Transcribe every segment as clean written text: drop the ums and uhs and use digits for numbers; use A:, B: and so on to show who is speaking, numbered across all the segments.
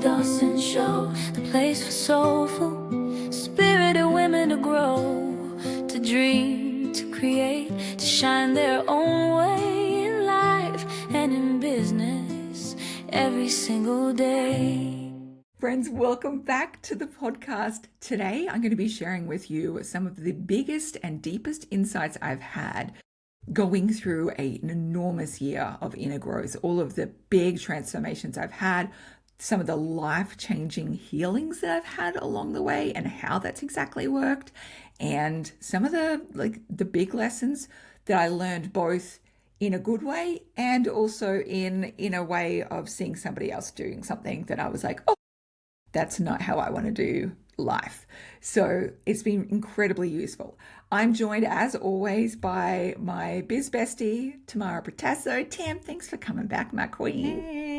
A: Dawson Show, the place for soulful, spirited women to grow, to dream, to create, to shine their own way in life and in business every single day.
B: Friends, welcome back to the podcast. Today, I'm going to be sharing with you some of the biggest and deepest insights I've had going through an enormous year of inner growth, all of the big transformations I've had, some of the life-changing healings that I've had along the way and how that's exactly worked, and some of the big lessons that I learned both in a good way and also in a way of seeing somebody else doing something that I was like, oh, that's not how I want to do life. So it's been incredibly useful. I'm joined as always by my biz bestie, Tamara Pratasso. Tam, thanks for coming back, my queen.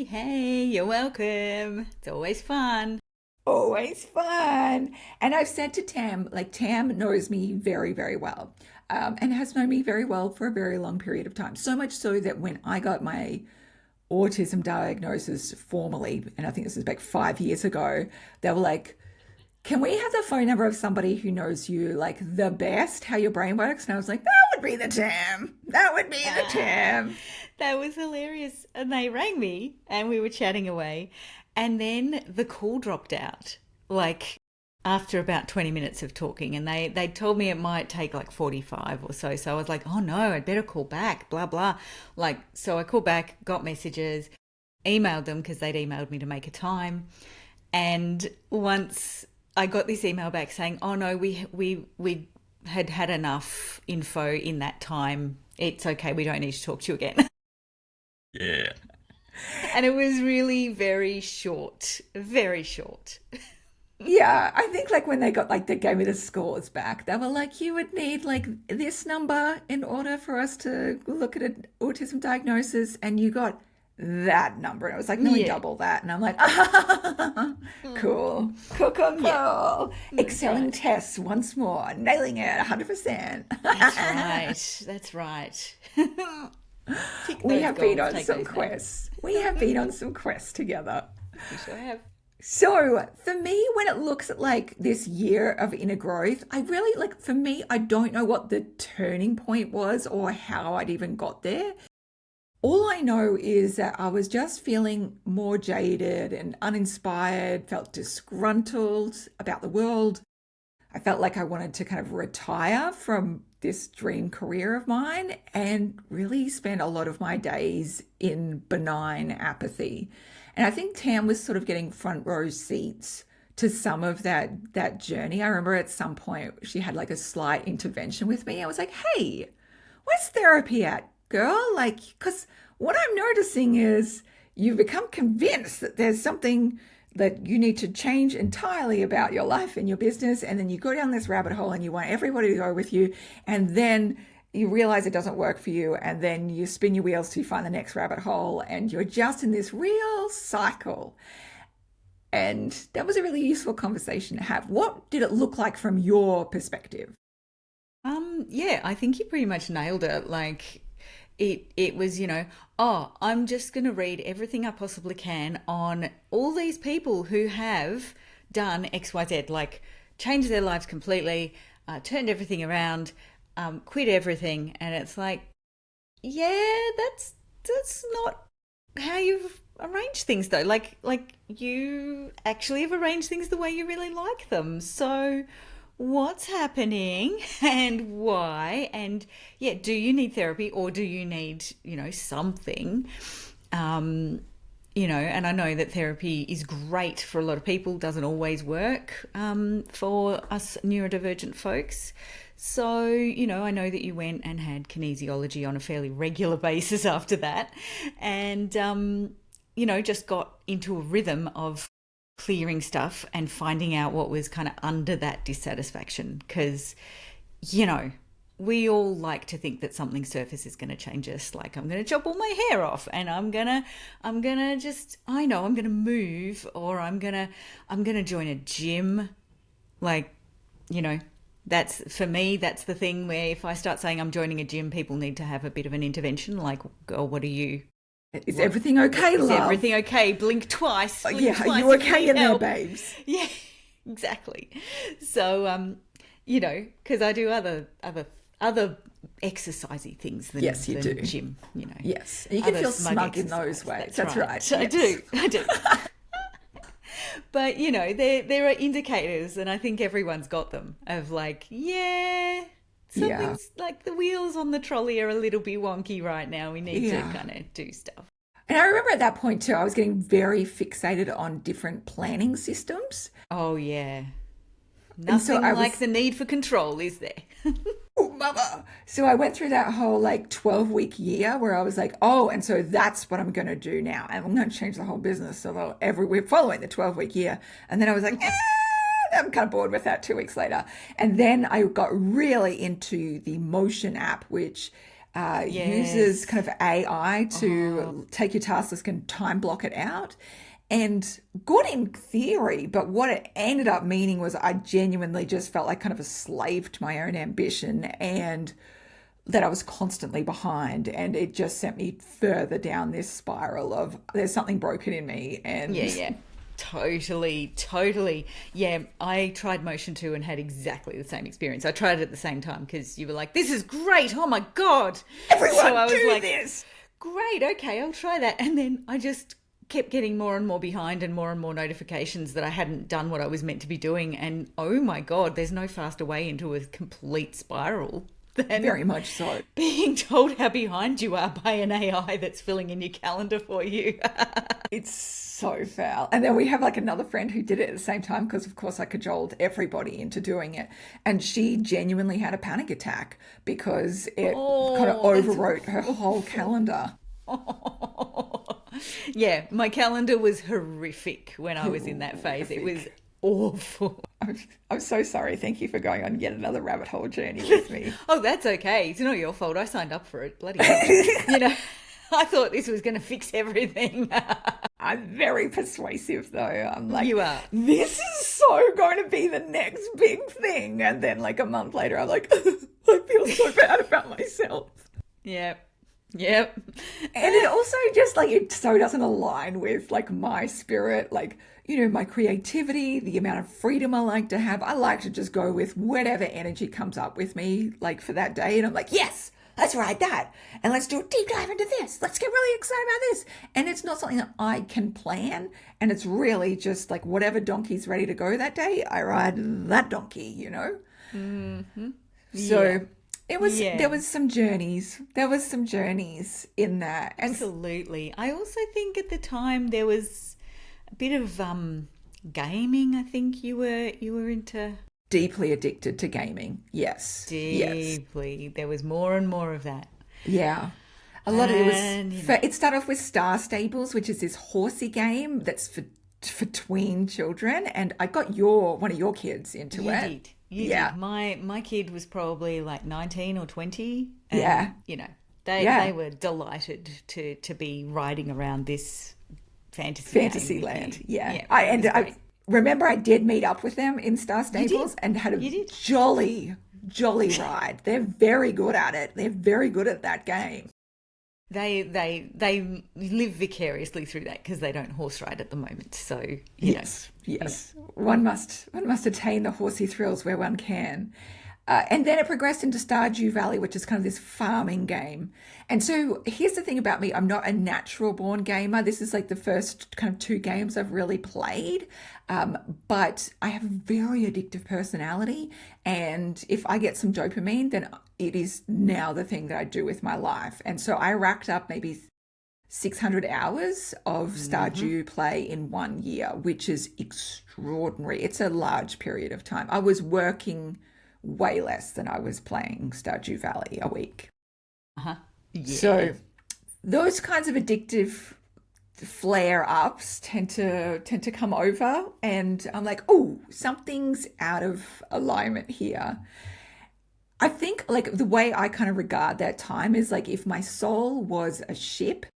C: Hey, you're welcome. It's always fun.
B: Always fun. And I've said to Tam, Tam knows me very, very well, and has known me very well for a very long period of time. So much so that when I got my autism diagnosis formally, and I think this was like 5 years ago, they were like, can we have the phone number of somebody who knows you like the best, how your brain works? And I was like, that would be the Tam. That would be the Tam.
C: That was hilarious. And they rang me and we were chatting away. And then the call dropped out, like after about 20 minutes of talking. And they told me it might take like 45 or so. So I was like, oh no, I'd better call back, blah, blah. So I called back, got messages, emailed them because they'd emailed me to make a time. And once I got this email back saying, oh no, we had enough info in that time. It's okay. We don't need to talk to you again.
B: Yeah.
C: And it was really very short, very short.
B: Yeah, I think when they gave me the scores back, they were like, you would need this number in order for us to look at an autism diagnosis, and you got that number. And I was like, no, double that. And I'm like, cool. Yeah. Excelling
C: right.
B: tests once more, nailing it 100%.
C: That's right.
B: We have been on some quests. We have been on some quests together.
C: We sure have.
B: So for me, when it looks at this year of inner growth, I really for me, I don't know what the turning point was or how I'd even got there. All I know is that I was just feeling more jaded and uninspired, felt disgruntled about the world. I felt like I wanted to kind of retire from this dream career of mine and really spend a lot of my days in benign apathy. And I think Tam was sort of getting front row seats to some of that journey. I remember at some point she had a slight intervention with me. I was like, hey, where's therapy at, girl? Because what I'm noticing is you've become convinced that there's something that you need to change entirely about your life and your business. And then you go down this rabbit hole and you want everybody to go with you. And then you realize it doesn't work for you. And then you spin your wheels to find the next rabbit hole. And you're just in this real cycle. And that was a really useful conversation to have. What did it look like from your perspective?
C: Yeah, I think you pretty much nailed it. It was, I'm just going to read everything I possibly can on all these people who have done XYZ, changed their lives completely, turned everything around, quit everything. And it's yeah, that's not how you've arranged things though. You actually have arranged things the way you really like them. So what's happening and why? And yeah, do you need therapy or do you need, something? And I know that therapy is great for a lot of people, doesn't always work for us neurodivergent folks. So, I know that you went and had kinesiology on a fairly regular basis after that and, just got into a rhythm of clearing stuff and finding out what was kind of under that dissatisfaction. Because, we all like to think that something surface is going to change us. I'm going to chop all my hair off and I'm going to move, or I'm going to join a gym. That's, for me, that's the thing where if I start saying I'm joining a gym, people need to have a bit of an intervention. Oh, what are you
B: Is everything okay,
C: Is
B: love?
C: everything okay? Blink twice. Blink
B: Yeah,
C: twice
B: are you
C: if
B: okay
C: need
B: in there,
C: help.
B: babes?
C: Yeah, exactly. So, because I do other exercisey things than,
B: Yes, you do.
C: gym,
B: Yes, you can
C: Other
B: feel smug in
C: exercise.
B: those ways.
C: That's
B: Right.
C: I
B: Yes.
C: do. But there are indicators, and I think everyone's got them, of like,
B: Yeah.
C: something's like the wheels on the trolley are a little bit wonky right now. We need to
B: Yeah.
C: kind of do stuff.
B: And I remember at that point too, I was getting very fixated on different planning systems.
C: Oh yeah,
B: And so
C: nothing
B: I
C: like
B: was,
C: the need for control, is there?
B: oh, mama. So I went through that whole like 12-week year where I was like, oh, and so that's what I'm going to do now. And I'm going to change the whole business. So we're following the 12-week year. And then I was like, I'm kind of bored with that 2 weeks later. And then I got really into the Motion app, which uses kind of AI to take your task list and time block it out. And good in theory, but what it ended up meaning was I genuinely just felt like kind of a slave to my own ambition and that I was constantly behind. And it just sent me further down this spiral of there's something broken in me. And
C: Yeah. Totally. Yeah, I tried Motion too and had exactly the same experience. I tried it at the same time because you were like, this is great. Oh my God.
B: everyone
C: So I was
B: do
C: like,
B: this.
C: great. Okay, I'll try that. And then I just kept getting more and more behind and more notifications that I hadn't done what I was meant to be doing. And oh my God, there's no faster way into a complete spiral than
B: Very much so.
C: being told how behind you are by an AI that's filling in your calendar for you.
B: It's so foul. And then we have like another friend who did it at the same time because, of course, I cajoled everybody into doing it. And she genuinely had a panic attack because it kind of overwrote her whole calendar.
C: Yeah, my calendar was horrific when I was in that phase. It was awful.
B: I'm so sorry. Thank you for going on yet another rabbit hole journey with me.
C: Oh, that's okay. It's not your fault. I signed up for it. Bloody hell. I thought this was going to fix everything.
B: I'm very persuasive though. I'm like,
C: You are.
B: this is so going to be the next big thing. And then like a month later, I'm like, I feel so bad about myself.
C: Yep.
B: And it also just like, it so doesn't align with like my spirit, like, my creativity, the amount of freedom I like to have. I like to just go with whatever energy comes up with me, like for that day. And I'm like, yes, let's ride that. And let's do a deep dive into this. Let's get really excited about this. And it's not something that I can plan. And it's really just like whatever donkey's ready to go that day, I ride that donkey,
C: Mm-hmm.
B: So it was,
C: Yeah.
B: there was some journeys. There was some journeys in that. And
C: Absolutely. I also think at the time there was a bit of gaming. I think you were into
B: deeply addicted to gaming. Yes. Yes.
C: deeply. There was more and more of that.
B: Yeah. A lot of it
C: And,
B: was, it started off with Star Stables, which is this horsey game that's for tween children. And I got one of your kids into
C: You
B: it.
C: did. You
B: Yeah.
C: did. My kid was probably like 19 or 20. And,
B: Yeah.
C: They were delighted to be riding around this fantasy game with
B: Fantasyland.
C: you.
B: Yeah.
C: it was
B: I
C: great.
B: remember I did meet up with them in Star Stables and had
C: You
B: a
C: did.
B: jolly ride. They're very good at it. They're very good at that game.
C: They live vicariously through that because they don't horse ride at the moment. So
B: Yes. One must attain the horsey thrills where one can. And then it progressed into Stardew Valley, which is kind of this farming game. And so here's the thing about me. I'm not a natural born gamer. This is like the first kind of 2 games I've really played. But I have a very addictive personality. And if I get some dopamine, then it is now the thing that I do with my life. And so I racked up maybe 600 hours of Stardew play in 1 year, which is extraordinary. It's a large period of time. I was working way less than I was playing Stardew Valley a week.
C: Yeah.
B: So those kinds of addictive flare-ups tend to come over, and I'm like, oh, something's out of alignment here. I think like the way I kind of regard that time is like if my soul was a ship,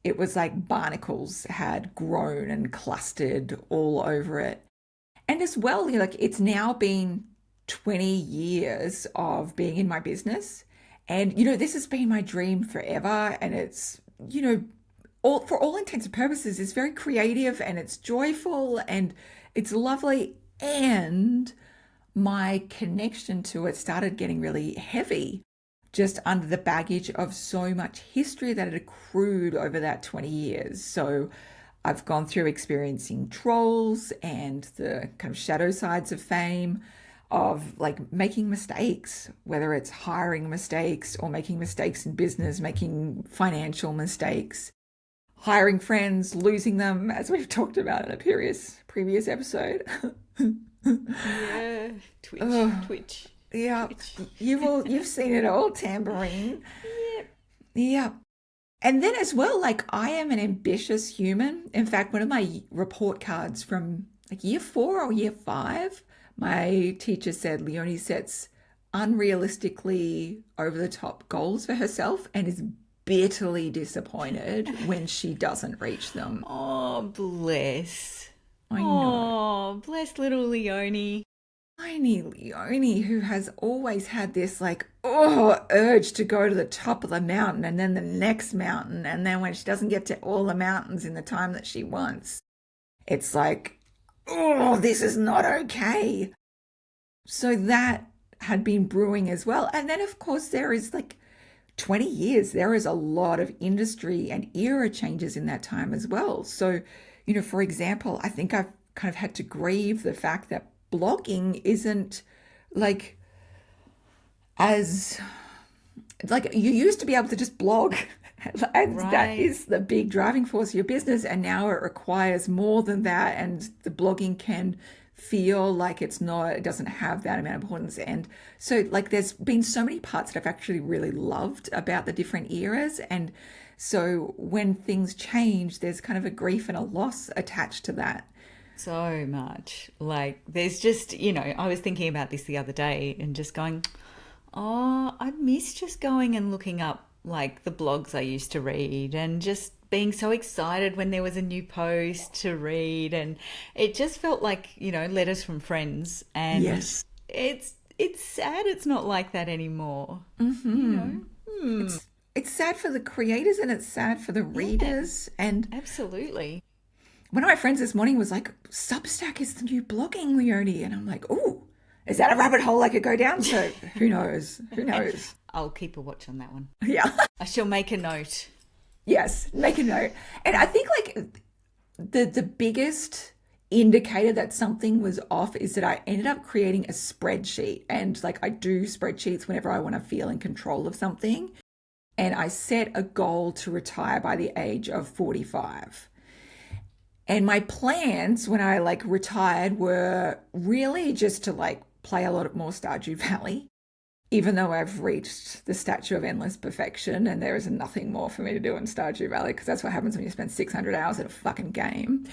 B: it was like barnacles had grown and clustered all over it. And as well, like it's now been 20 years of being in my business. And, this has been my dream forever. And it's, for all intents and purposes, is very creative and it's joyful and it's lovely. And my connection to it started getting really heavy, just under the baggage of so much history that had accrued over that 20 years. So I've gone through experiencing trolls and the kind of shadow sides of fame, of like making mistakes, whether it's hiring mistakes or making mistakes in business, making financial mistakes, hiring friends, losing them, as we've talked about in a previous episode.
C: Yeah, Twitch.
B: Yeah, you've seen it all, Tambourine. Yeah. And then as well, like I am an ambitious human. In fact, one of my report cards from like year 4 or year 5, my teacher said Leonie sets unrealistically over the top goals for herself and is bitterly disappointed when she doesn't reach them.
C: Oh, bless.
B: I know.
C: Oh, bless little Leonie.
B: Tiny Leonie, who has always had this like, urge to go to the top of the mountain and then the next mountain. And then when she doesn't get to all the mountains in the time that she wants, it's like, this is not okay. So that had been brewing as well. And then, of course, there is like 20 years, there is a lot of industry and era changes in that time as well. So, for example, I think I've kind of had to grieve the fact that blogging isn't like as like you used to be able to just blog and that is the big driving force of your business, and now it requires more than that, and the blogging can feel like it doesn't have that amount of importance. And so like there's been so many parts that I've actually really loved about the different eras, and so when things change, there's kind of a grief and a loss attached to that.
C: So much. Like there's just, I was thinking about this the other day and just going, I miss just going and looking up like the blogs I used to read and just being so excited when there was a new post to read. And it just felt like, letters from friends. And
B: yes,
C: it's sad it's not like that anymore.
B: It's sad for the creators and it's sad for the readers. And
C: absolutely.
B: One of my friends this morning was like, Substack is the new blogging, Leonie. And I'm like, is that a rabbit hole I could go down? So who knows? Who knows?
C: I'll keep a watch on that one.
B: Yeah.
C: I shall make a note.
B: Yes, make a note. And I think like the biggest indicator that something was off is that I ended up creating a spreadsheet. And like I do spreadsheets whenever I want to feel in control of something. And I set a goal to retire by the age of 45. And my plans when I like retired were really just to like play a lot more Stardew Valley, even though I've reached the statue of endless perfection and there is nothing more for me to do in Stardew Valley, because that's what happens when you spend 600 hours at a fucking game.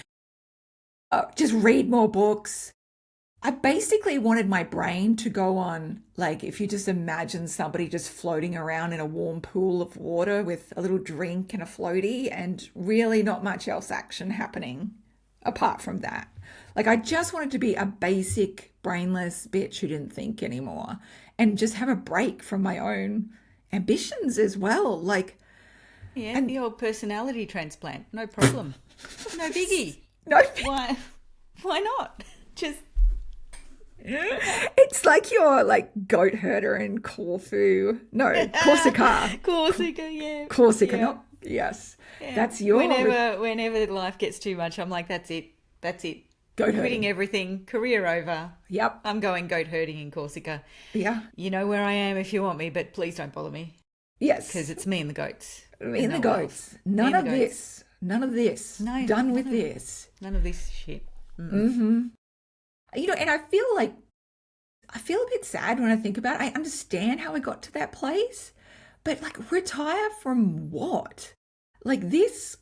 B: Just read more books. I basically wanted my brain to go on, like, if you just imagine somebody just floating around in a warm pool of water with a little drink and a floaty and really not much else action happening apart from that. Like, I just wanted to be a basic brainless bitch who didn't think anymore and just have a break from my own ambitions as well. Like,
C: yeah, the old personality transplant. No problem. No biggie.
B: No.
C: Why not? Just...
B: It's like you're like goat herder in Corfu. No, Corsica.
C: Corsica, yeah.
B: Corsica, not yes. Yeah. That's your
C: whenever life gets too much, I'm like, that's it.
B: Goat
C: quitting
B: herding.
C: Everything, career over.
B: Yep.
C: I'm going goat herding in Corsica.
B: Yeah.
C: You know where I am if you want me, but please don't bother me.
B: Yes.
C: Because it's me and the goats.
B: Me and the goats. None of this. None of this.
C: No.
B: Done with this.
C: None of this shit.
B: Mm-hmm. And I feel a bit sad when I think about it. I understand how I got to that place, but like retire from what? Like this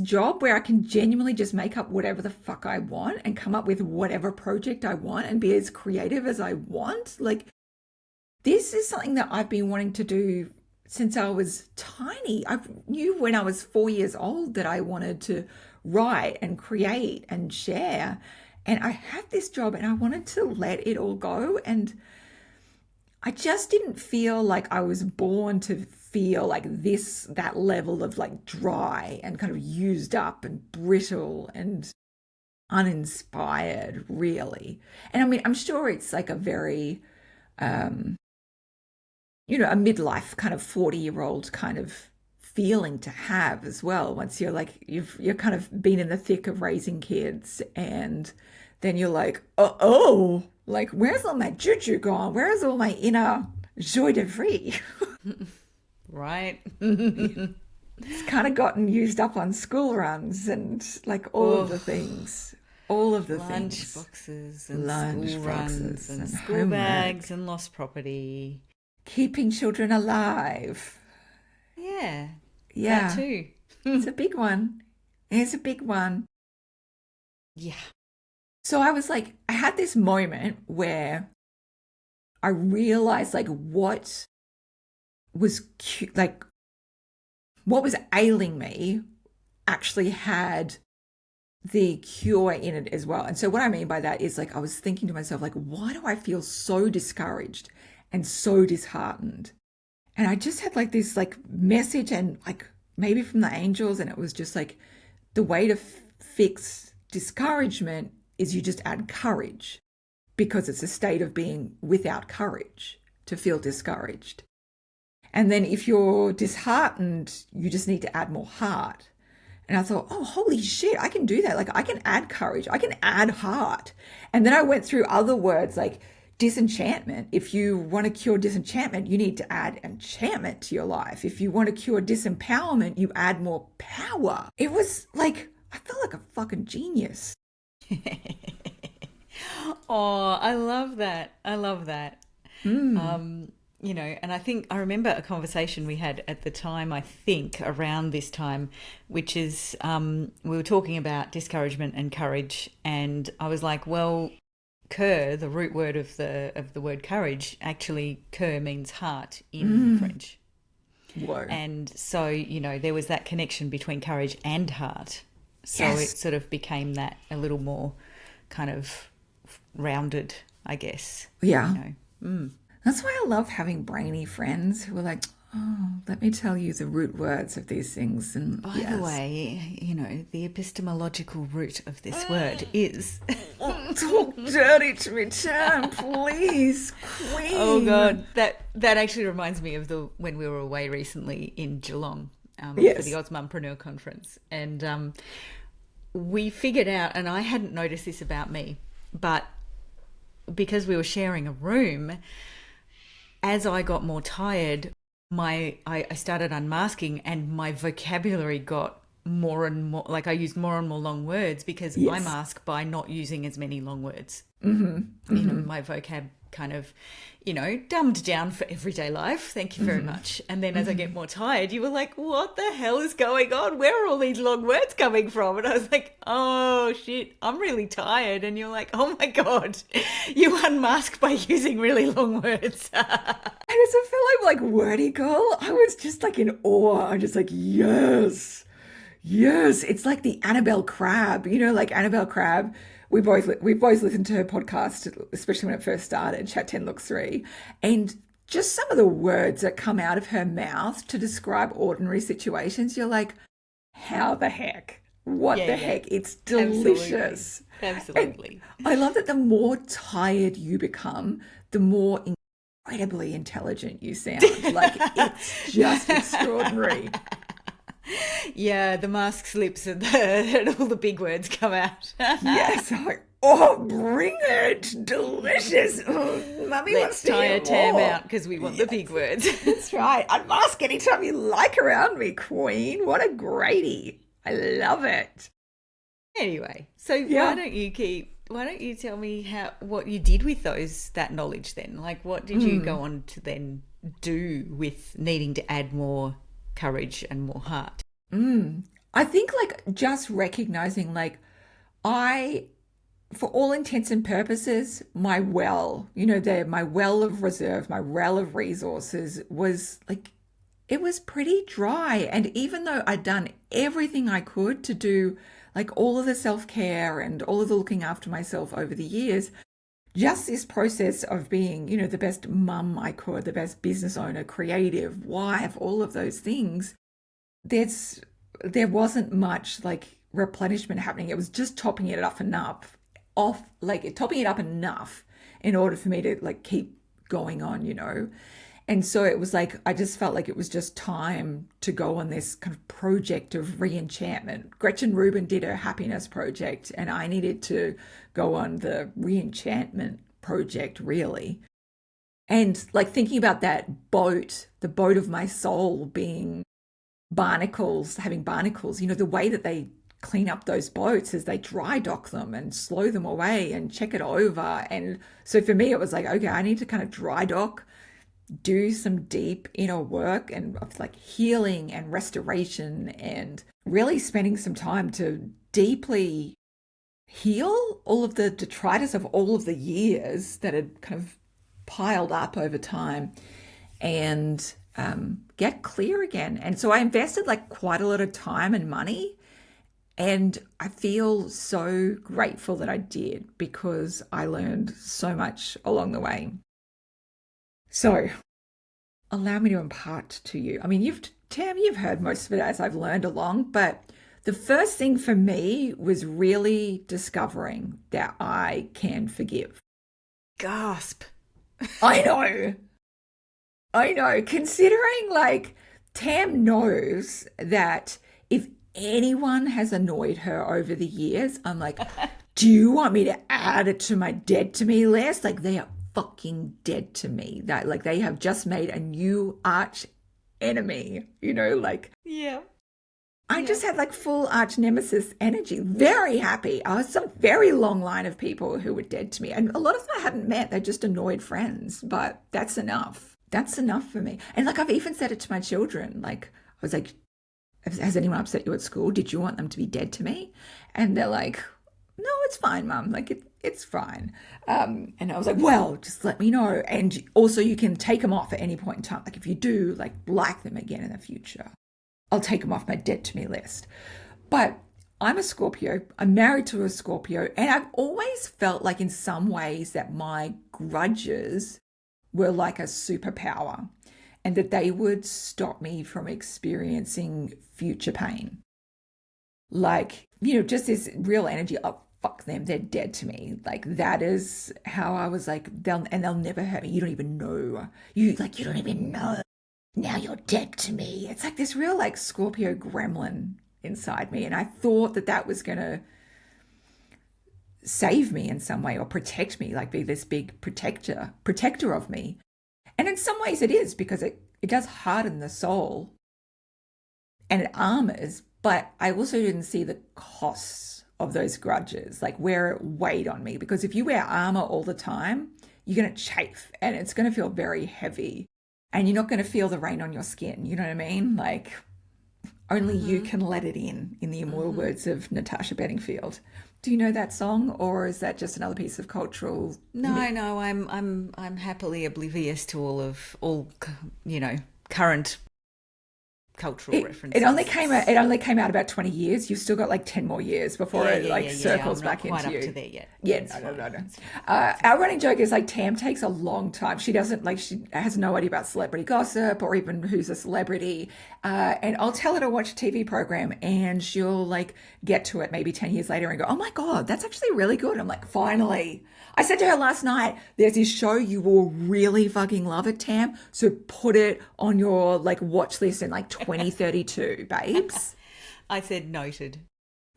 B: job where I can genuinely just make up whatever the fuck I want and come up with whatever project I want and be as creative as I want. Like this is something that I've been wanting to do since I was tiny. I knew when I was 4 years old that I wanted to write and create and share. And I had this job and I wanted to let it all go. And I just didn't feel like I was born to feel like that level of like dry and kind of used up and brittle and uninspired, really. And I mean, I'm sure it's like a very, a midlife kind of 40-year-old kind of feeling to have as well. Once you're like, you're kind of been in the thick of raising kids, and then you're like, oh, like, where's all my juju gone? Where's all my inner joie de vivre?
C: Right.
B: It's kind of gotten used up on school runs and like all of the things. All of the
C: Lunch
B: things.
C: boxes and
B: Lunch
C: school
B: boxes
C: runs and
B: and
C: school
B: homework.
C: bags and lost property.
B: Keeping children alive.
C: Yeah.
B: Yeah.
C: That too.
B: It's a big one. It's a big one.
C: Yeah.
B: So I was like, I had this moment where I realized like what was like what was ailing me actually had the cure in it as well. And so what I mean by that is like I was thinking to myself, like, why do I feel so discouraged and so disheartened? And I just had like this like message, and like maybe from the angels, and it was just like the way to fix discouragement is you just add courage, because it's a state of being without courage to feel discouraged. And then if you're disheartened, you just need to add more heart. And I thought, oh, holy shit, I can do that. Like, I can add courage. I can add heart. And then I went through other words like disenchantment. If you want to cure disenchantment, you need to add enchantment to your life. If you want to cure disempowerment, you add more power. It was like, I felt like a fucking genius.
C: Oh, I love that. I love that. And I think I remember a conversation we had at the time, I think around this time, which is we were talking about discouragement and courage. And I was like, well, cœur, the root word of the word courage, actually cœur means heart in French.
B: Whoa.
C: And so, there was that connection between courage and heart. So
B: Yes.
C: it sort of became that a little more kind of rounded, I guess.
B: Yeah. That's why I love having brainy friends who are like, oh, let me tell you the root words of these things. And
C: By the way, the epistemological root of this word is...
B: talk dirty to me, Tam, please, queen.
C: Oh, God. That actually reminds me of when we were away recently in Geelong for
B: Yes.
C: the Ozmumpreneur Conference. And we figured out, and I hadn't noticed this about me, but because we were sharing a room, as I got more tired, I started unmasking, and my vocabulary got more and more, like I used more and more long words because I
B: Yes.
C: mask by not using as many long words. My vocab kind of, dumbed down for everyday life. Thank you very much. And then as I get more tired, you were like, what the hell is going on? Where are all these long words coming from? And I was like, oh shit, I'm really tired. And you're like, oh my God, you unmask by using really long words.
B: I just feel like wordy girl. I was just like in awe. I'm just like, yes. It's like the Annabelle Crabb, like Annabelle Crabb. We both listened to her podcast, especially when it first started, Chat 10 Looks 3. And just some of the words that come out of her mouth to describe ordinary situations, you're like, how the heck? What the heck? It's delicious.
C: Absolutely.
B: And I love that the more tired you become, the more incredibly intelligent you sound. Like, it's just extraordinary.
C: Yeah, the mask slips and all the big words come out.
B: Yes, I'm like, oh, bring it, delicious. Oh, Mummy wants
C: Let's
B: to
C: tie
B: hear
C: a Tam
B: more.
C: out because we want the big words.
B: That's right. Unmask anytime you like around me, Queen. What a greatie. I love it.
C: Anyway, so
B: Yeah.
C: why don't you tell me what you did with that knowledge then? Like, what did you go on to then do with needing to add more courage and more heart?
B: I think like just recognizing like for all intents and purposes, my well of reserve, my well of resources was like, it was pretty dry. And even though I'd done everything I could to do like all of the self-care and all of the looking after myself over the years, just this process of being, you know, the best mum I could, the best business owner, creative, wife, all of those things, there wasn't much like replenishment happening. It was just topping it up enough, topping it up enough in order for me to like keep going on, you know. And so it was like, I just felt like it was just time to go on this kind of project of re-enchantment. Gretchen Rubin did her happiness project, and I needed to go on the re-enchantment project, really. And like thinking about that boat, the boat of my soul being barnacles, having barnacles, you know, the way that they clean up those boats is they dry dock them and slow them away and check it over. And so for me, it was like, okay, I need to kind of dry dock, do some deep inner work and like healing and restoration, and really spending some time to deeply heal all of the detritus of all of the years that had kind of piled up over time, and get clear again. And so I invested like quite a lot of time and money, and I feel so grateful that I did, because I learned so much along the way. So allow me to impart to you. I mean, Tam, you've heard most of it as I've learned along, but the first thing for me was really discovering that I can forgive.
C: Gasp.
B: I know. I know. Considering like Tam knows that if anyone has annoyed her over the years, I'm like, do you want me to add it to my dead to me list? Like, they are fucking dead to me. That like they have just made a new arch enemy, you know, like
C: Yeah.
B: I just had like full arch nemesis energy. Very happy. I was some very long line of people who were dead to me. And a lot of them I hadn't met. They're just annoyed friends. But that's enough. That's enough for me. And like I've even said it to my children. Like I was like, has anyone upset you at school? Did you want them to be dead to me? And they're like, no, it's fine, Mum. Like it's fine. And I was like, well, just let me know. And also you can take them off at any point in time. Like if you do like them again in the future, I'll take them off my dead to me list. But I'm a Scorpio. I'm married to a Scorpio. And I've always felt like in some ways that my grudges were like a superpower, and that they would stop me from experiencing future pain. Like, you know, just this real energy of fuck them, they're dead to me. Like that is how I was like, they'll never hurt me. You don't even know. You don't even know. Now you're dead to me. It's like this real like Scorpio gremlin inside me. And I thought that that was going to save me in some way or protect me, like be this big protector of me. And in some ways it is, because it does harden the soul and it armors, but I also didn't see the costs of those grudges, like where it weighed on me. Because if you wear armor all the time, you're going to chafe and it's going to feel very heavy. And you're not going to feel the rain on your skin. You know what I mean? Like only you can let it in the immortal words of Natasha Bedingfield. Do you know that song, or is that just another piece of cultural?
C: No, I'm happily oblivious to all current cultural references.
B: It only came out about 20 years. You've still got like 10 more years before it circles back into you.
C: I'm not quite up to there yet.
B: Yeah, no. Our running joke is like Tam takes a long time. She has no idea about celebrity gossip or even who's a celebrity. And I'll tell her to watch a TV program and she'll like get to it maybe 10 years later and go, oh my God, that's actually really good. I'm like, finally. I said to her last night, there's this show, you will really fucking love it, Tam. So put it on your like watch list in like 2032, babes.
C: I said noted.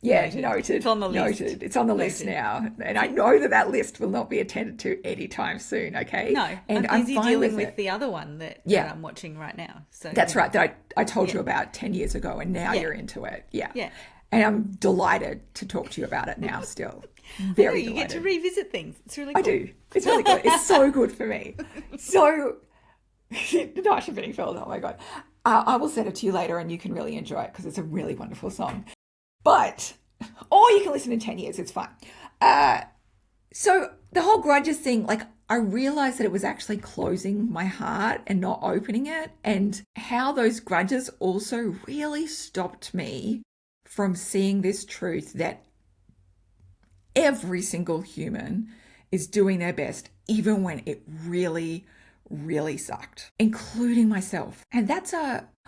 B: Yeah, noted.
C: It's on the list.
B: Noted. It's on the list now. And I know that list will not be attended to anytime soon, okay?
C: No,
B: and
C: I'm busy dealing
B: with
C: the other one that I'm watching right now. So
B: that's right, that I told you about 10 years ago, and now you're into it. Yeah. And I'm delighted to talk to you about it now still. Very delighted.
C: You get to revisit things. It's really cool.
B: I do. It's really good. It's so good for me. So, Natasha Bedingfield, oh my God. I will send it to you later and you can really enjoy it because it's a really wonderful song. But, or you can listen in 10 years, it's fine. So the whole grudges thing, like I realized that it was actually closing my heart and not opening it, and how those grudges also really stopped me from seeing this truth that every single human is doing their best, even when it really, really sucked, including myself. And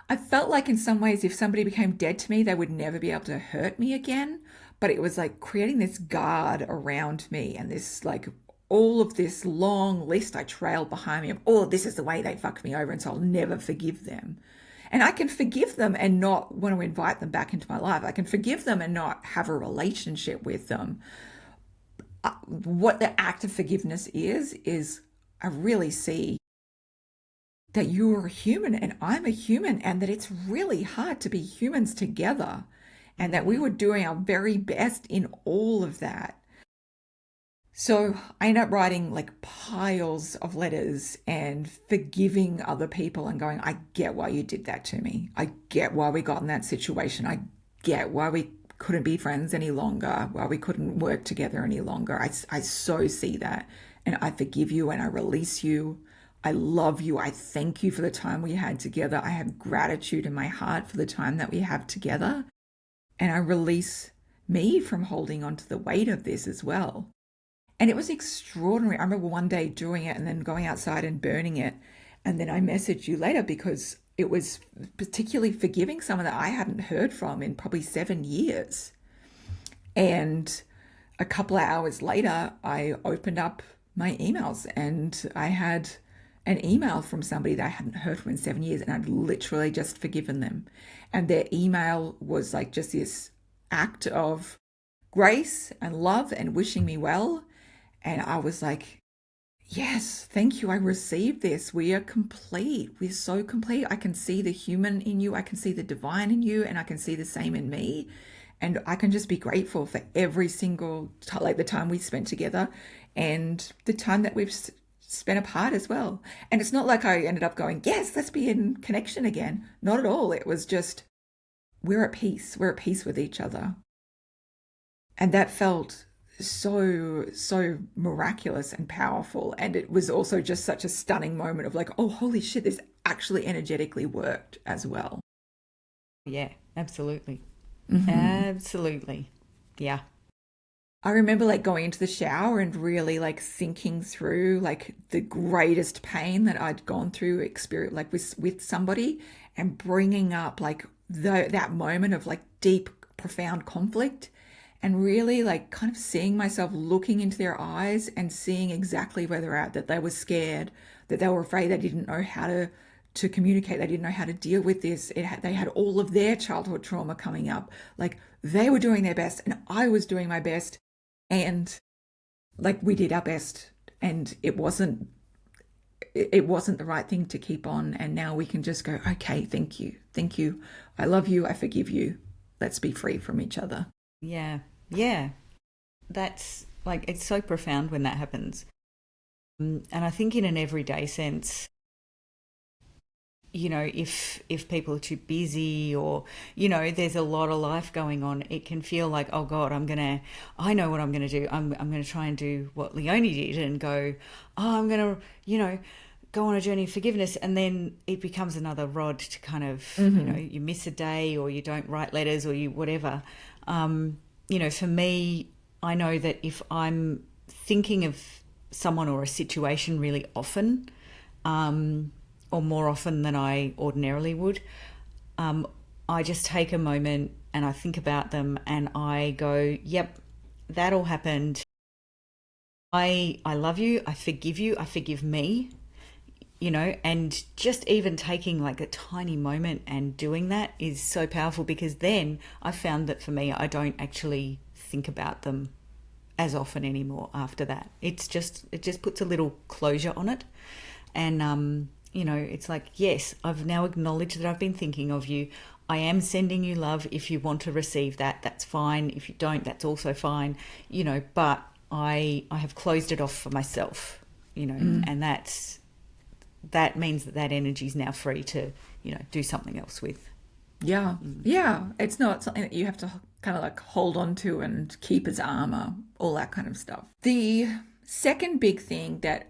B: I felt like in some ways, if somebody became dead to me, they would never be able to hurt me again. But it was like creating this guard around me and this like all of this long list I trailed behind me of, oh, this is the way they fucked me over. And so I'll never forgive them. And I can forgive them and not want to invite them back into my life. I can forgive them and not have a relationship with them. What the act of forgiveness is I really see that you're a human and I'm a human, and that it's really hard to be humans together, and that we were doing our very best in all of that. So I ended up writing like piles of letters and forgiving other people and going, I get why you did that to me. I get why we got in that situation. I get why we couldn't be friends any longer, why we couldn't work together any longer. I so see that. And I forgive you and I release you. I love you. I thank you for the time we had together. I have gratitude in my heart for the time that we have together. And I release me from holding on to the weight of this as well. And it was extraordinary. I remember one day doing it and then going outside and burning it. And then I messaged you later because it was particularly forgiving someone that I hadn't heard from in probably 7 years. And a couple of hours later, I opened up my emails and I had an email from somebody that I hadn't heard from in 7 years, and I'd literally just forgiven them. And their email was like just this act of grace and love and wishing me well. And I was like, yes, thank you. I received this. We are complete. We're so complete. I can see the human in you. I can see the divine in you, and I can see the same in me. And I can just be grateful for every single, like the time we spent together and the time that we've spent apart as well. And it's not like I ended up going, yes, let's be in connection again. Not at all. It was just, we're at peace. We're at peace with each other. And that felt so miraculous and powerful. And it was also just such a stunning moment of like, oh, holy shit, this actually energetically worked as well.
C: Yeah, absolutely. Absolutely. Yeah.
B: I remember like going into the shower and really like thinking through like the greatest pain that I'd gone through, experience like with somebody, and bringing up like that moment of like deep, profound conflict, and really like kind of seeing myself looking into their eyes and seeing exactly where they're at, that they were scared, that they were afraid, they didn't know how to communicate, they didn't know how to deal with this. They had all of their childhood trauma coming up. Like they were doing their best and I was doing my best, and like we did our best, and it wasn't the right thing to keep on. And now we can just go, okay, thank you, I love you, I forgive you, let's be free from each other.
C: Yeah, that's like, it's so profound when that happens. And I think in an everyday sense, you know, if people are too busy, or, you know, there's a lot of life going on, it can feel like, oh God, I know what I'm going to do. I'm going to try and do what Leonie did and go, oh, I'm going to, you know, go on a journey of forgiveness. And then it becomes another rod to kind of, you know, you miss a day, or you don't write letters, or you whatever. You know, for me, I know that if I'm thinking of someone or a situation really often, or more often than I ordinarily would, I just take a moment and I think about them and I go, yep, that all happened. I love you, I forgive me, you know. And just even taking like a tiny moment and doing that is so powerful, because then I found that for me, I don't actually think about them as often anymore after that. It just puts a little closure on it. And you know, it's like, yes, I've now acknowledged that I've been thinking of you. I am sending you love. If you want to receive that, that's fine. If you don't, that's also fine, you know, but I have closed it off for myself, you know, and that means that energy is now free to, you know, do something else with.
B: Yeah. It's not something that you have to kind of like hold on to and keep as armor, all that kind of stuff. The second big thing that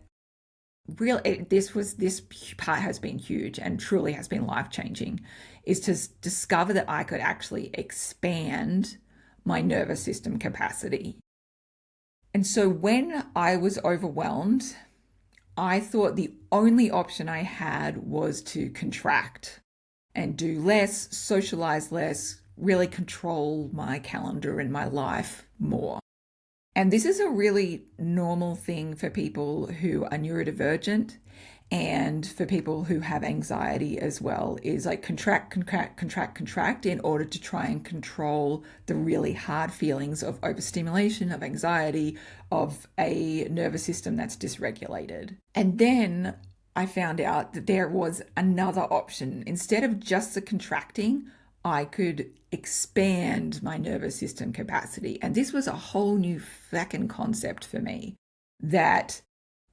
B: this part has been huge and truly has been life-changing, is to discover that I could actually expand my nervous system capacity. And so when I was overwhelmed, I thought the only option I had was to contract and do less, socialize less, really control my calendar and my life more. And this is a really normal thing for people who are neurodivergent and for people who have anxiety as well, is like contract in order to try and control the really hard feelings of overstimulation, of anxiety, of a nervous system that's dysregulated. And then I found out that there was another option. Instead of just the contracting, I could expand my nervous system capacity. And this was a whole new fucking concept for me, that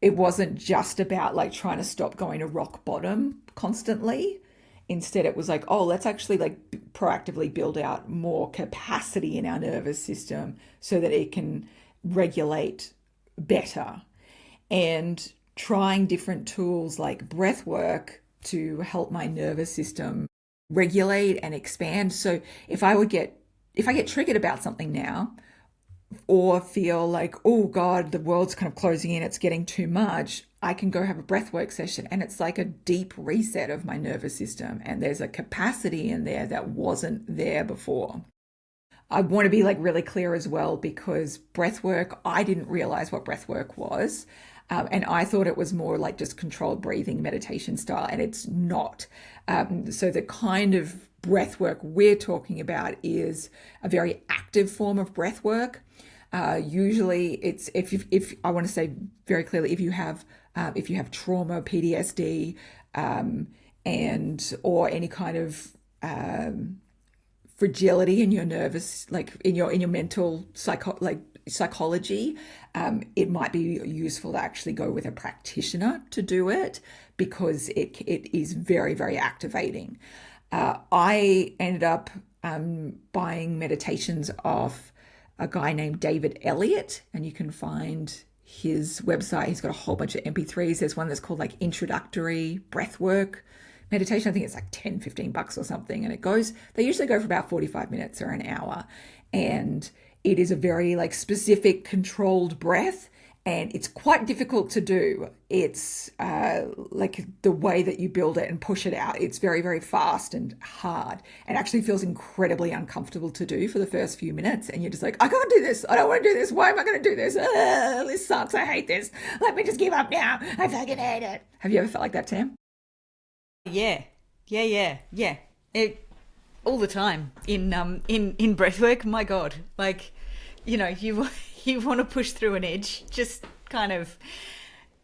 B: it wasn't just about like trying to stop going to rock bottom constantly. Instead, it was like, oh, let's actually like proactively build out more capacity in our nervous system so that it can regulate better. And trying different tools like breath work to help my nervous system regulate and expand. So if I get triggered about something now, or feel like, oh God, the world's kind of closing in, it's getting too much, I can go have a breathwork session and it's like a deep reset of my nervous system. And there's a capacity in there that wasn't there before. I want to be like really clear as well, because breathwork, I didn't realize what breathwork was. And I thought it was more like just controlled breathing meditation style, and it's not. So the kind of breath work we're talking about is a very active form of breath work. Usually it's if I want to say very clearly, if you have trauma, PTSD, and or any kind of fragility in your nervous, like in your mental psychology, it might be useful to actually go with a practitioner to do it, because it is very, very activating. I ended up buying meditations off a guy named David Elliott, and you can find his website. He's got a whole bunch of MP3s. There's one that's called like Introductory Breathwork Meditation. I think it's like $10-15 or something. And they usually go for about 45 minutes or an hour. And it is a very like specific controlled breath, and it's quite difficult to do. It's like the way that you build it and push it out. It's very, very fast and hard, and actually feels incredibly uncomfortable to do for the first few minutes. And you're just like, I can't do this. I don't want to do this. Why am I going to do this? This sucks. I hate this. Let me just give up now. I fucking hate it. Have you ever felt like that, Tam?
C: Yeah. It all the time in breathwork. My God, like, you know, you want to push through an edge, just kind of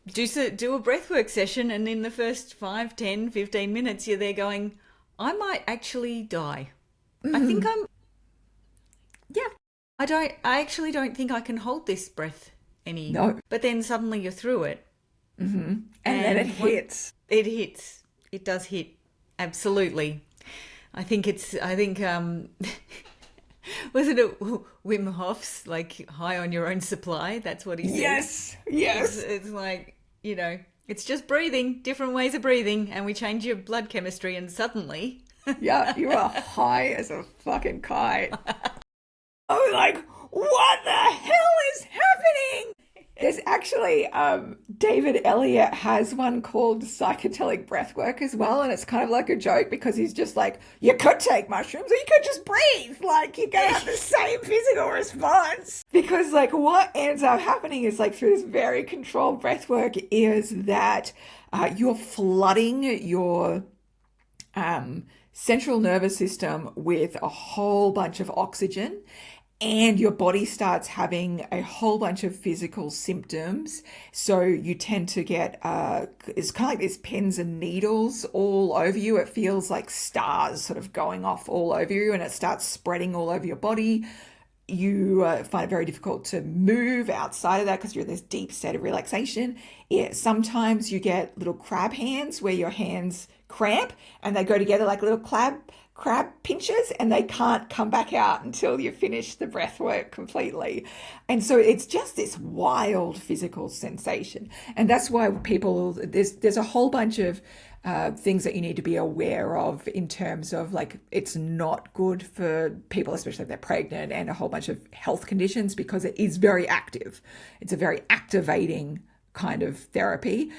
C: do a breathwork session, and in the first 5, 10, 15 minutes, you're there going, I might actually die. Mm-hmm. I think I actually don't think I can hold this breath any. No. But then suddenly you're through it.
B: Mm-hmm. And then it hits.
C: It hits. It does hit. Absolutely. I think was it Wim Hof's, like, high on your own supply? That's what he said.
B: Yes.
C: It's like, you know, it's just breathing, different ways of breathing, and we change your blood chemistry, and suddenly...
B: Yeah, you are high as a fucking kite. I was like, what the hell is happening? There's actually, David Elliott has one called Psychedelic Breathwork as well, and it's kind of like a joke, because he's just like, you could take mushrooms or you could just breathe. Like, you're going to have the same physical response. Because, like, what ends up happening is, like, through this very controlled breathwork is that you're flooding your central nervous system with a whole bunch of oxygen, and your body starts having a whole bunch of physical symptoms. So you tend to get, it's kind of like there's pins and needles all over you. It feels like stars sort of going off all over you, and it starts spreading all over your body. You find it very difficult to move outside of that because you're in this deep state of relaxation. Sometimes you get little crab hands, where your hands cramp and they go together like little crab crab pinchers and they can't come back out until you finish the breath work completely. And so it's just this wild physical sensation. And that's why there's a whole bunch of things that you need to be aware of in terms of like, it's not good for people, especially if they're pregnant, and a whole bunch of health conditions, because it is very active. It's a very activating kind of therapy.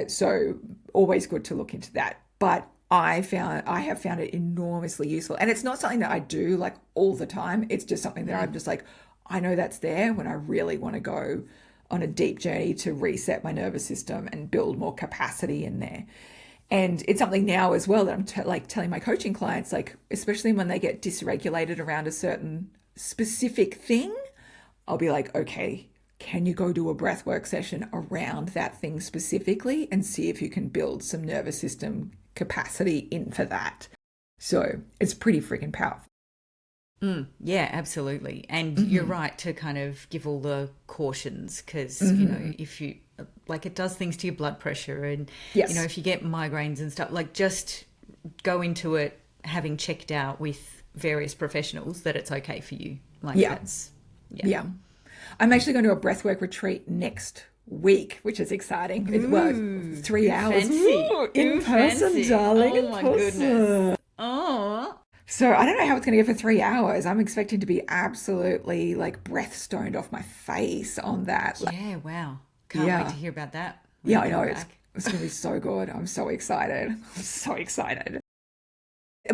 B: So always good to look into that. But I have found it enormously useful. And it's not something that I do like all the time. It's just something that I'm just like, I know that's there when I really want to go on a deep journey to reset my nervous system and build more capacity in there. And it's something now as well that I'm telling my coaching clients, like, especially when they get dysregulated around a certain specific thing, I'll be like, okay, can you go do a breathwork session around that thing specifically and see if you can build some nervous system capacity in for that? So it's pretty freaking powerful.
C: Yeah, absolutely. And you're right to kind of give all the cautions, because, you know, if you, like, it does things to your blood pressure, and,
B: Yes.
C: you know, if you get migraines and stuff, like, just go into it having checked out with various professionals that it's okay for you. Like,
B: Yeah.
C: yeah.
B: I'm actually going to a breathwork retreat next week, which is exciting. It was 3 hours.
C: Fancy.
B: Ooh, in person,
C: Fancy.
B: darling.
C: Oh, my goodness. Oh.
B: So I don't know how it's going to go for 3 hours. I'm expecting to be absolutely like breath stoned off my face on that. Like,
C: Yeah, wow. Can't
B: Yeah.
C: wait to hear about that.
B: yeah, I
C: when you
B: know.
C: come
B: It's,
C: back.
B: it's going to be so good. I'm so excited. I'm so excited.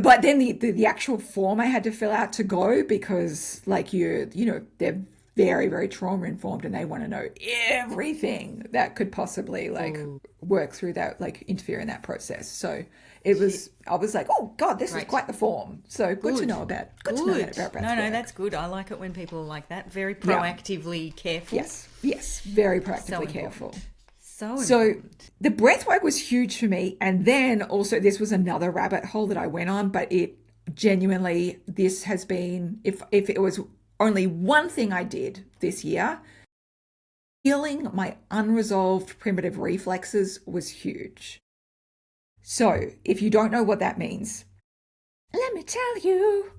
B: But then the actual form I had to fill out to go, because like you know, they're very, very trauma informed and they want to know everything that could possibly like work through that, like interfere in that process. So I was like, oh God, this is
C: Right.
B: quite the form. So good to know about. Good to know that about breath
C: No,
B: work.
C: that's good. I like it when people are like that. Very proactively careful.
B: Yes, very proactively
C: important.
B: careful.
C: So
B: So the breath work was huge for me. And then also this was another rabbit hole that I went on, but it genuinely, this has been, if it was only one thing I did this year, healing my unresolved primitive reflexes was huge. So if you don't know what that means, let me tell you.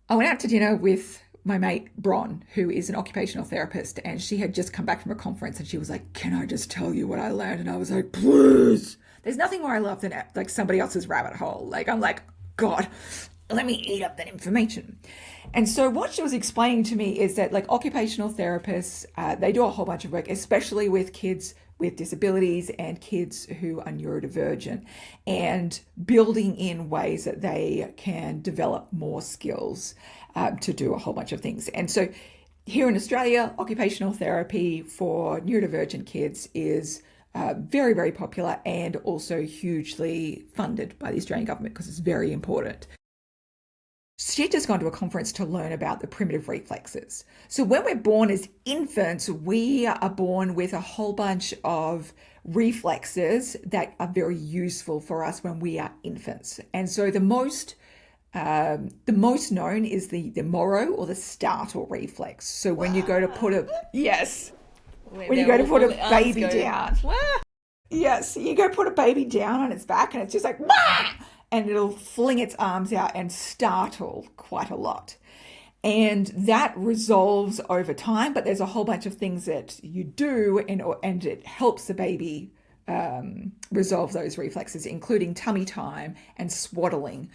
B: I went out to dinner with my mate Bron, who is an occupational therapist, and she had just come back from a conference and she was like, can I just tell you what I learned? And I was like, please. There's nothing more I love than like somebody else's rabbit hole. Like, I'm like, God, let me eat up that information. And so what she was explaining to me is that like occupational therapists, they do a whole bunch of work, especially with kids with disabilities and kids who are neurodivergent, and building in ways that they can develop more skills to do a whole bunch of things. And so here in Australia, occupational therapy for neurodivergent kids is very, very popular and also hugely funded by the Australian government because it's very important. She'd just gone to a conference to learn about the primitive reflexes. So when we're born as infants, we are born with a whole bunch of reflexes that are very useful for us when we are infants. And so the most known is the moro or the startle reflex. So when you go to put a when you go to put a baby down. Yes, you go put a baby down on its back and it's just like, wah! And it'll fling its arms out and startle quite a lot. And that resolves over time, but there's a whole bunch of things that you do and it helps the baby resolve those reflexes, including tummy time and swaddling.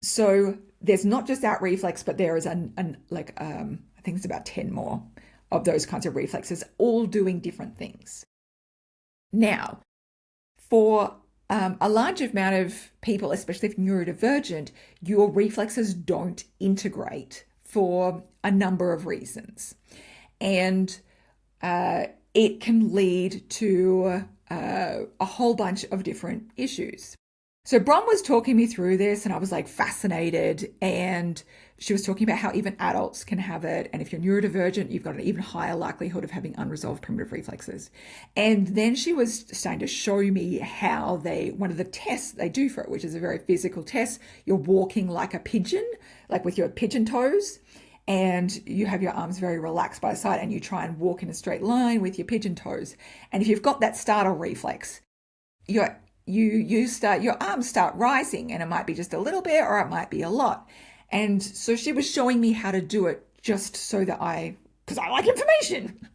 B: So there's not just that reflex, but there is I think it's about 10 more of those kinds of reflexes, all doing different things. Now, for a large amount of people, especially if neurodivergent, your reflexes don't integrate for a number of reasons. And it can lead to a whole bunch of different issues. So Bron was talking me through this and I was like fascinated, and she was talking about how even adults can have it. And if you're neurodivergent, you've got an even higher likelihood of having unresolved primitive reflexes. And then she was starting to show me how one of the tests they do for it, which is a very physical test, you're walking like a pigeon, like with your pigeon toes, and you have your arms very relaxed by the side and you try and walk in a straight line with your pigeon toes. And if you've got that startle reflex, you're your arms start rising, and it might be just a little bit or it might be a lot. And so she was showing me how to do it just so that because I like information.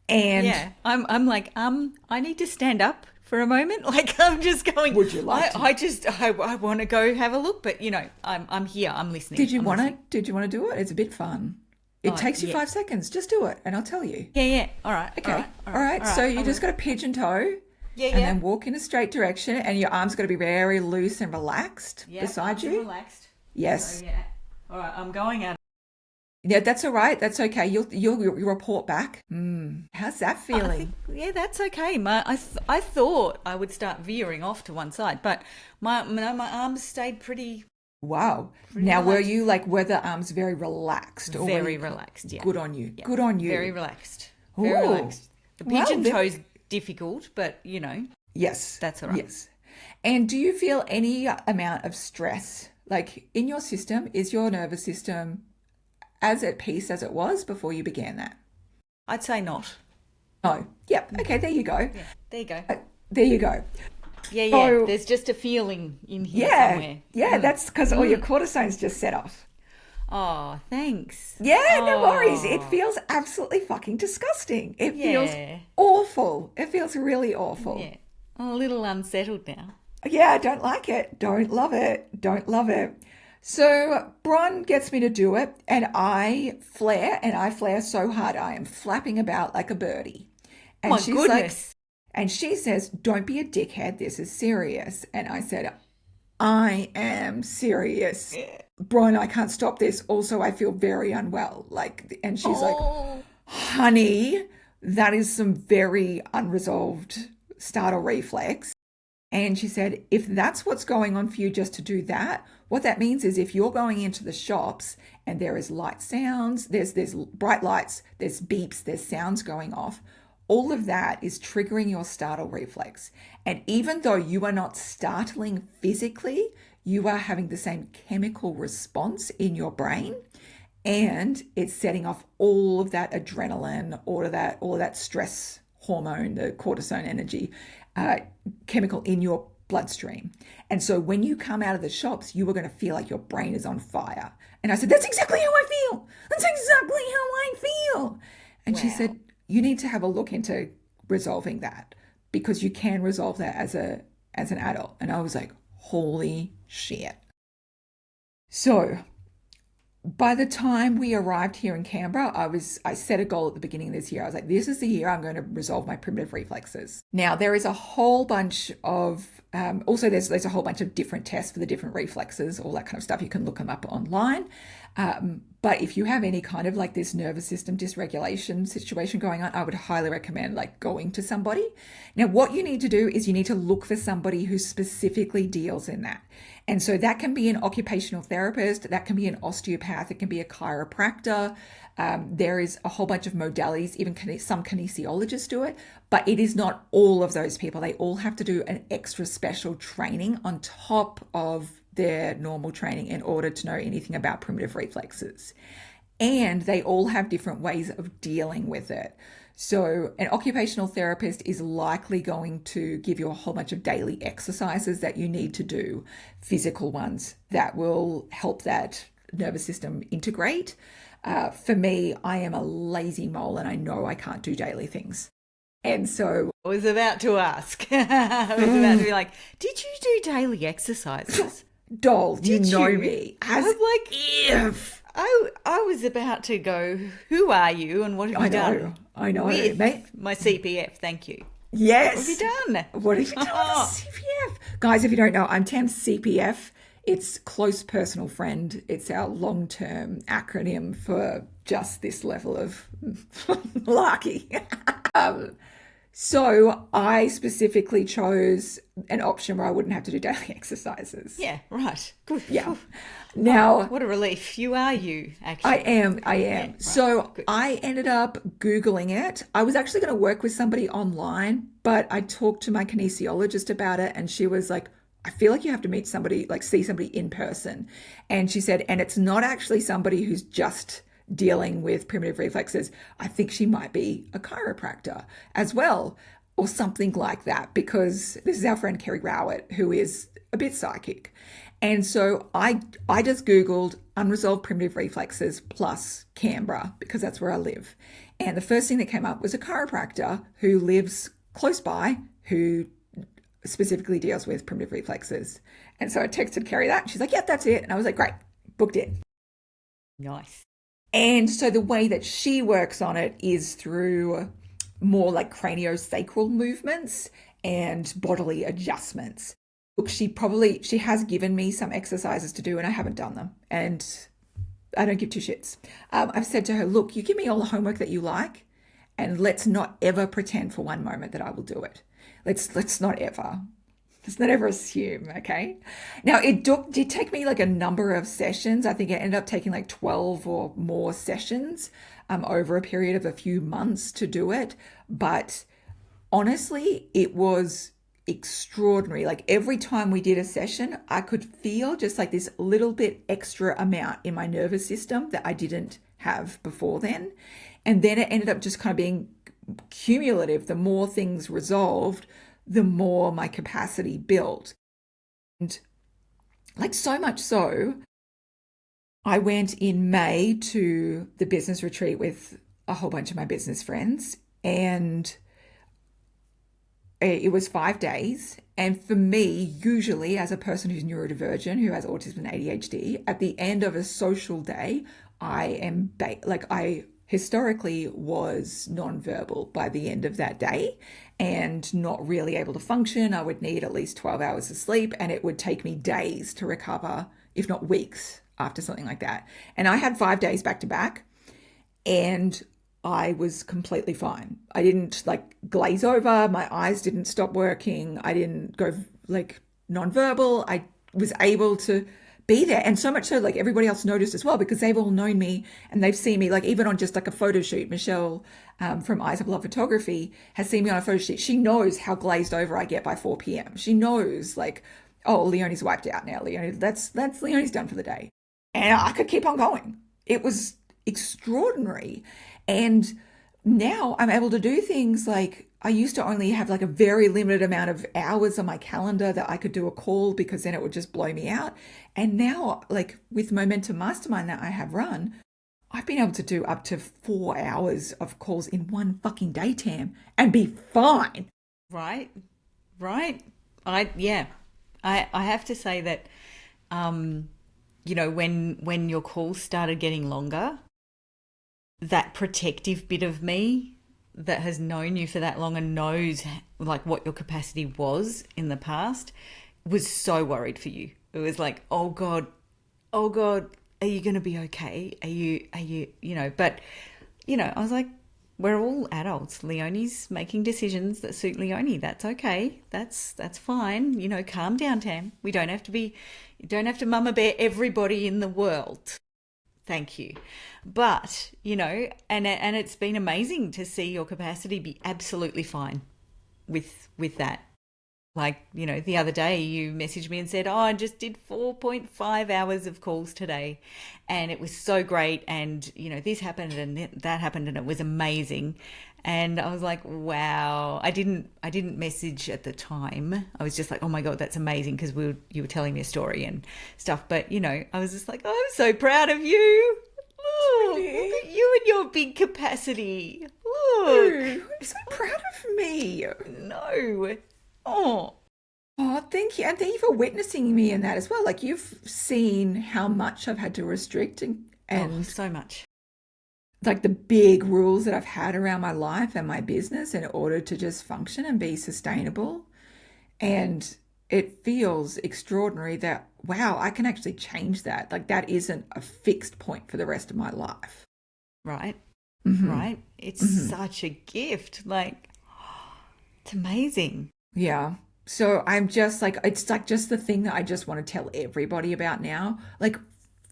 B: And
C: Yeah, I'm like, I need to stand up for a moment. Like, I'm just going.
B: Would you like
C: I want to go have a look, but I'm here. I'm listening.
B: Did you want to do it? It's a bit fun. It takes you 5 seconds. Just do it, and I'll tell you.
C: Yeah. All right.
B: Okay. All right. So you just got to pigeon toe.
C: Yeah.
B: And then walk in a straight direction, and your arms got to be very loose and relaxed beside you.
C: Relaxed.
B: Yes.
C: So, yeah. All right. I'm going out.
B: Yeah, that's all right. That's okay. You'll report back. How's that feeling?
C: Yeah, that's okay. I thought I would start veering off to one side, but my arms stayed pretty.
B: Wow. Now,
C: relaxed.
B: were the arms very relaxed? Or
C: Very relaxed, yeah.
B: Good on you.
C: Yeah.
B: Good on you.
C: Very relaxed.
B: Ooh.
C: Very relaxed. The
B: Well,
C: pigeon toe's difficult, but
B: Yes.
C: that's all right.
B: Yes. And do you feel any amount of stress? Like in your system, is your nervous system as at peace as it was before you began that?
C: I'd say not.
B: Oh, yep. Okay, there you go.
C: Yeah, there you go.
B: There you go.
C: Yeah.
B: So-
C: There's just a feeling in here
B: Yeah.
C: somewhere.
B: Yeah, that's because all your cortisone's just set off.
C: Oh, thanks.
B: Yeah, no worries.
C: Oh.
B: It feels absolutely fucking disgusting. It feels
C: Yeah.
B: awful. It feels really awful.
C: Yeah. I'm a little unsettled now.
B: Yeah, I don't like it. Don't love it. Don't love it. So Bron gets me to do it, and I flare so hard I am flapping about like a birdie. And
C: My
B: she's
C: goodness.
B: and she says, "Don't be a dickhead. This is serious." And I said, "I am serious. Bron, I can't stop this. Also, I feel very unwell." And she's like, "Honey, that is some very unresolved startle reflex." And she said, "If that's what's going on for you just to do that, what that means is if you're going into the shops and there is light sounds, there's bright lights, there's beeps, there's sounds going off, all of that is triggering your startle reflex. And even though you are not startling physically, you are having the same chemical response in your brain, and it's setting off all of that adrenaline, all of that stress hormone, the cortisone energy chemical in your bloodstream. And so when you come out of the shops, you are going to feel like your brain is on fire." And I said, "That's exactly how I feel. That's exactly how I feel." And she said, "You need to have a look into resolving that, because you can resolve that as an adult." And I was like, holy shit. So by the time we arrived here in Canberra, I set a goal at the beginning of this year. I was like, this is the year I'm going to resolve my primitive reflexes. Now, there is a whole bunch of, there's a whole bunch of different tests for the different reflexes, all that kind of stuff. You can look them up online. But if you have any kind of like this nervous system dysregulation situation going on, I would highly recommend like going to somebody. Now, what you need to do is you need to look for somebody who specifically deals in that. And so that can be an occupational therapist, that can be an osteopath, it can be a chiropractor. There is a whole bunch of modalities, even some kinesiologists do it, but it is not all of those people. They all have to do an extra special training on top of their normal training in order to know anything about primitive reflexes. And they all have different ways of dealing with it. So an occupational therapist is likely going to give you a whole bunch of daily exercises that you need to do, physical ones that will help that nervous system integrate. For me, I am a lazy mole and I know I can't do daily things. And so
C: I was about to ask. I was about to be like, did you do daily exercises?
B: Doll, you
C: Did
B: know
C: you?
B: me.
C: I was like,
B: If.
C: I was about to go, who are you and what have you done?
B: I know,
C: With
B: mate.
C: my CPF, thank you.
B: Yes.
C: What have you done?
B: What have you done with CPF? Guys, if you don't know, I'm Tam's CPF. It's close personal friend. It's our long-term acronym for just this level of malarkey. So I specifically chose an option where I wouldn't have to do daily exercises.
C: Yeah, right. Good.
B: Yeah. Now,
C: What a relief. You are you, actually.
B: I am.
C: right.
B: So I ended up Googling it. I was actually going to work with somebody online, but I talked to my kinesiologist about it and she was like, I feel like you have to meet somebody, like see somebody in person. And she said, and it's not actually somebody who's just dealing with primitive reflexes. I think she might be a chiropractor as well. or something like that, because this is our friend Kerry Rowett, who is a bit psychic. And so I just Googled unresolved primitive reflexes plus Canberra, because that's where I live. And the first thing that came up was a chiropractor who lives close by, who specifically deals with primitive reflexes. And so I texted Kerry that. And she's like, yep, that's it. And I was like, great, booked in.
C: Nice.
B: And so the way that she works on it is through more like craniosacral movements and bodily adjustments. Look, she has given me some exercises to do, and I haven't done them. And I don't give two shits. I've said to her, look, you give me all the homework that you like, and let's not ever pretend for one moment that I will do it. Let's not ever. Let's not ever assume, okay? Now, it did take me like a number of sessions. I think it ended up taking like 12 or more sessions over a period of a few months to do it. But honestly, it was extraordinary. Like every time we did a session, I could feel just like this little bit extra amount in my nervous system that I didn't have before then. And then it ended up just kind of being cumulative. The more things resolved, the more my capacity built. And like so much so, I went in May to the business retreat with a whole bunch of my business friends, and it was 5 days. And for me, usually as a person who's neurodivergent, who has autism and ADHD, at the end of a social day, I am I historically was nonverbal by the end of that day and not really able to function. I would need at least 12 hours of sleep, and it would take me days to recover, if not weeks, after something like that. And I had 5 days back to back, and I was completely fine. I didn't like glaze over. My eyes didn't stop working. I didn't go like nonverbal. I was able to be there. And so much so, like everybody else noticed as well, because they've all known me and they've seen me, like even on just like a photo shoot. Michelle from Eyes of Love Photography has seen me on a photo shoot. She knows how glazed over I get by 4 p.m. She knows like, oh, Leonie's wiped out now. Leonie, that's Leonie's done for the day. And I could keep on going. It was extraordinary. And now I'm able to do things like I used to only have like a very limited amount of hours on my calendar that I could do a call, because then it would just blow me out. And now, like with Momentum Mastermind that I have run, I've been able to do up to 4 hours of calls in one fucking day, Tam, and be fine.
C: Right. I have to say that, you know, when your calls started getting longer, that protective bit of me that has known you for that long and knows like what your capacity was in the past was so worried for you. It was like, oh God, are you going to be okay? Are you, you know, but, you know, I was like, we're all adults. Leonie's making decisions that suit Leonie. That's okay. That's fine. You know, calm down, Tam. You don't have to mama bear everybody in the world. Thank you. But, you know, and it's been amazing to see your capacity be absolutely fine with that. Like, you know, the other day you messaged me and said, oh, I just did 4.5 hours of calls today and it was so great. And, you know, this happened and that happened and it was amazing. And I was like, wow. I didn't message at the time. I was just like, oh my God, that's amazing, because you were telling me a story and stuff. But, you know, I was just like, oh, I'm so proud of you. Look at you and your big capacity. Look.
B: You're so proud of me.
C: No. Oh,
B: thank you. And thank you for witnessing me in that as well. Like you've seen how much I've had to restrict and
C: so much.
B: Like the big rules that I've had around my life and my business in order to just function and be sustainable. And it feels extraordinary that, wow, I can actually change that. Like that isn't a fixed point for the rest of my life.
C: Right.
B: Mm-hmm.
C: Right. It's such a gift. Like, it's amazing.
B: Yeah. So I'm just like, it's like just the thing that I just want to tell everybody about now. Like,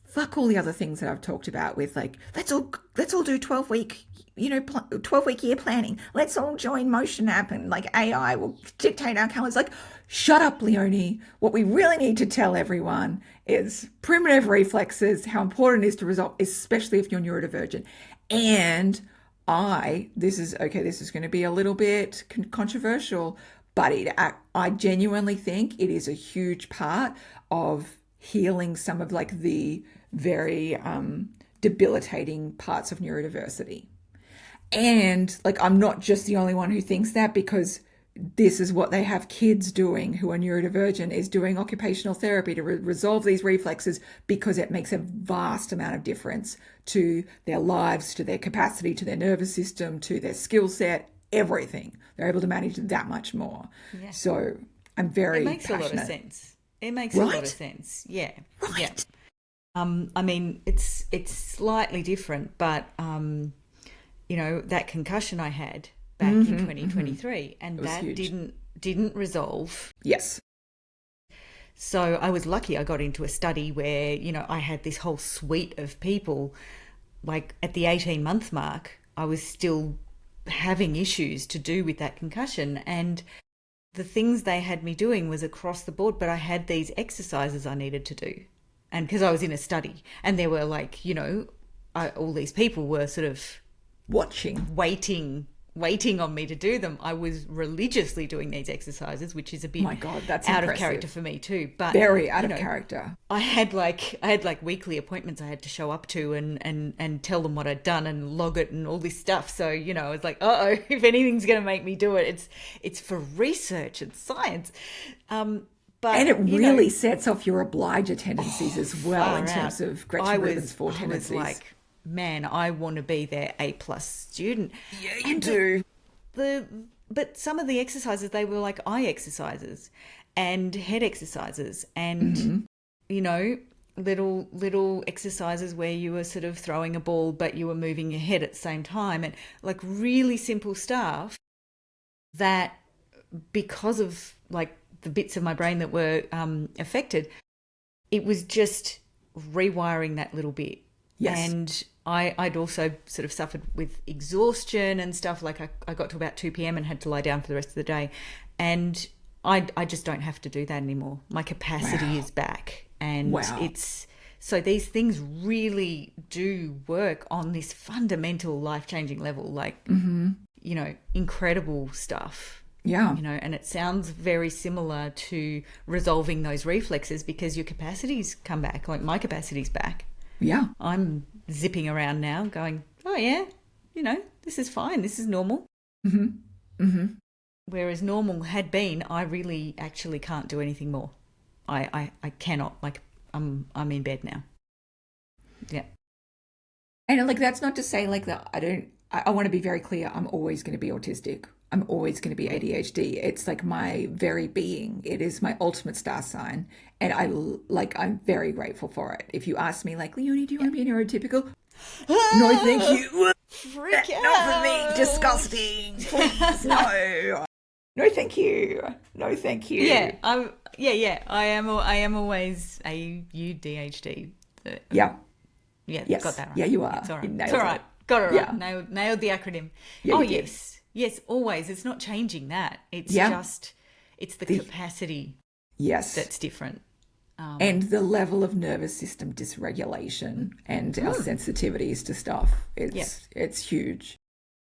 B: fuck all the other things that I've talked about with like, let's all do 12-week, 12-week year planning. Let's all join Motion App and like AI will dictate our calendars. Like, shut up, Leonie. What we really need to tell everyone is primitive reflexes, how important it is to resolve, especially if you're neurodivergent. And this is going to be a little bit controversial, but I genuinely think it is a huge part of healing some of like the very debilitating parts of neurodiversity. And like, I'm not just the only one who thinks that, because this is what they have kids doing who are neurodivergent, is doing occupational therapy to resolve these reflexes, because it makes a vast amount of difference to their lives, to their capacity, to their nervous system, to their skill set, everything. They're able to manage that much more. Yeah. So I'm very passionate.
C: It makes a lot of sense. It makes a lot of sense. Yeah.
B: Right.
C: Yeah. I mean, it's slightly different, but you know, that concussion I had back in 2023, and that huge. didn't resolve.
B: Yes.
C: So I was lucky I got into a study where, you know, I had this whole suite of people. Like at the 18-month mark, I was still having issues to do with that concussion, and the things they had me doing was across the board, but I had these exercises I needed to do. And because I was in a study, and there were like, you know, all these people were sort of waiting on me to do them. I was religiously doing these exercises, which is a bit
B: my God, that's
C: out
B: impressive.
C: of character for me too. But
B: very out of character.
C: I had like weekly appointments I had to show up to and tell them what I'd done and log it and all this stuff. So, you know, it's like, if anything's going to make me do it, it's for research and science.
B: And it really sets off your obliger tendencies as well, in terms of Gretchen Rubin's 4 tendencies.
C: I was like, man, I want to be their A+ student.
B: Yeah, you do.
C: But some of the exercises, they were like eye exercises and head exercises, and you know, little exercises where you were sort of throwing a ball but you were moving your head at the same time, and like really simple stuff that, because of like the bits of my brain that were affected, it was just rewiring that little bit.
B: Yes.
C: And I'd also sort of suffered with exhaustion and stuff. Like I got to about 2 p.m. and had to lie down for the rest of the day. And I just don't have to do that anymore. My capacity is back. And so these things really do work on this fundamental life-changing level, like, you know, incredible stuff.
B: Yeah.
C: You know, and it sounds very similar to resolving those reflexes, because your capacities come back. Like my capacity's back.
B: Yeah.
C: I'm zipping around now going, oh yeah, you know, this is fine. This is normal. Whereas normal had been, I really actually can't do anything more. I cannot, like, I'm in bed now. Yeah.
B: And like, that's not to say like that I want to be very clear. I'm always going to be autistic. I'm always going to be ADHD. It's like my very being. It is my ultimate star sign. And I'm very grateful for it. If you ask me like, Leonie, do you want to be a neurotypical? No, thank you.
C: Freak out.
B: Not for me. Disgusting. Please, no. No, thank you. No, thank you.
C: Yeah, I am always AUDHD.
B: Yeah.
C: Yeah,
B: yes.
C: Got that right.
B: Yeah, you are.
C: It's all right.
B: You nailed
C: it's all right.
B: It.
C: Got it right.
B: Yeah.
C: Nailed the acronym.
B: Yeah,
C: oh,
B: yes.
C: Yes, always. It's not changing that. It's just, it's the capacity that's different.
B: And the level of nervous system dysregulation and our sensitivities to stuff. It's huge.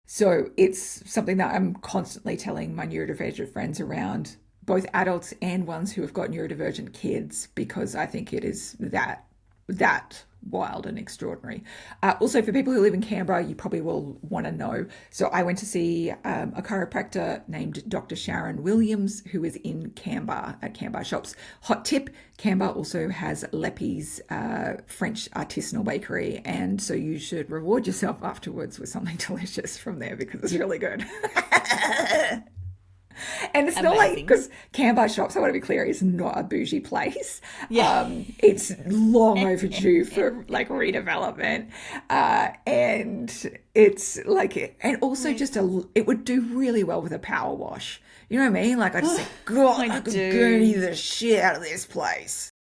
B: So it's something that I'm constantly telling my neurodivergent friends around, both adults and ones who have got neurodivergent kids, because I think it is that wild and extraordinary. Also, for people who live in Canberra, you probably will want to know. So I went to see a chiropractor named Dr. Sharon Williams, who is in Canberra at Canberra Shops. Hot tip, Canberra also has Leppy's French artisanal bakery, and so you should reward yourself afterwards with something delicious from there, because it's really good. And it's not like, because Canberra Shops, I want to be clear, is not a bougie place.
C: Yeah.
B: It's long overdue for like redevelopment. And it's like, and also just it would do really well with a power wash. You know what I mean? Like I just think, God, I could gurney the shit out of this place.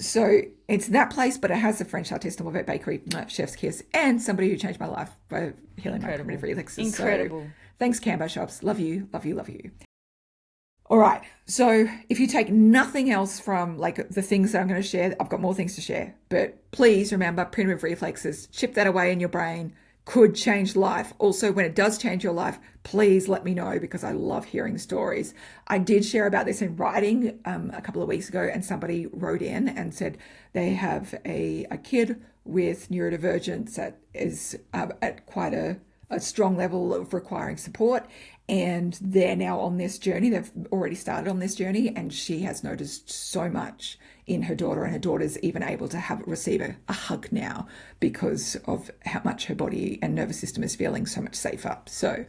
B: So it's that place, but it has a French artisanal bakery, chef's kiss, and somebody who changed my life by healing my primitive reflexes.
C: Incredible.
B: So, thanks, Canberra Shops. Love you, love you, love you. All right. So if you take nothing else from like the things that I'm going to share, I've got more things to share, but please remember primitive reflexes, chip that away in your brain, could change life. Also, when it does change your life, please let me know because I love hearing stories. I did share about this in writing a couple of weeks ago, and somebody wrote in and said they have a kid with neurodivergence that is at quite a strong level of requiring support, and they're now on this journey. They've already started on this journey, and she has noticed so much in her daughter, and her daughter's even able to receive a hug now because of how much her body and nervous system is feeling so much safer. So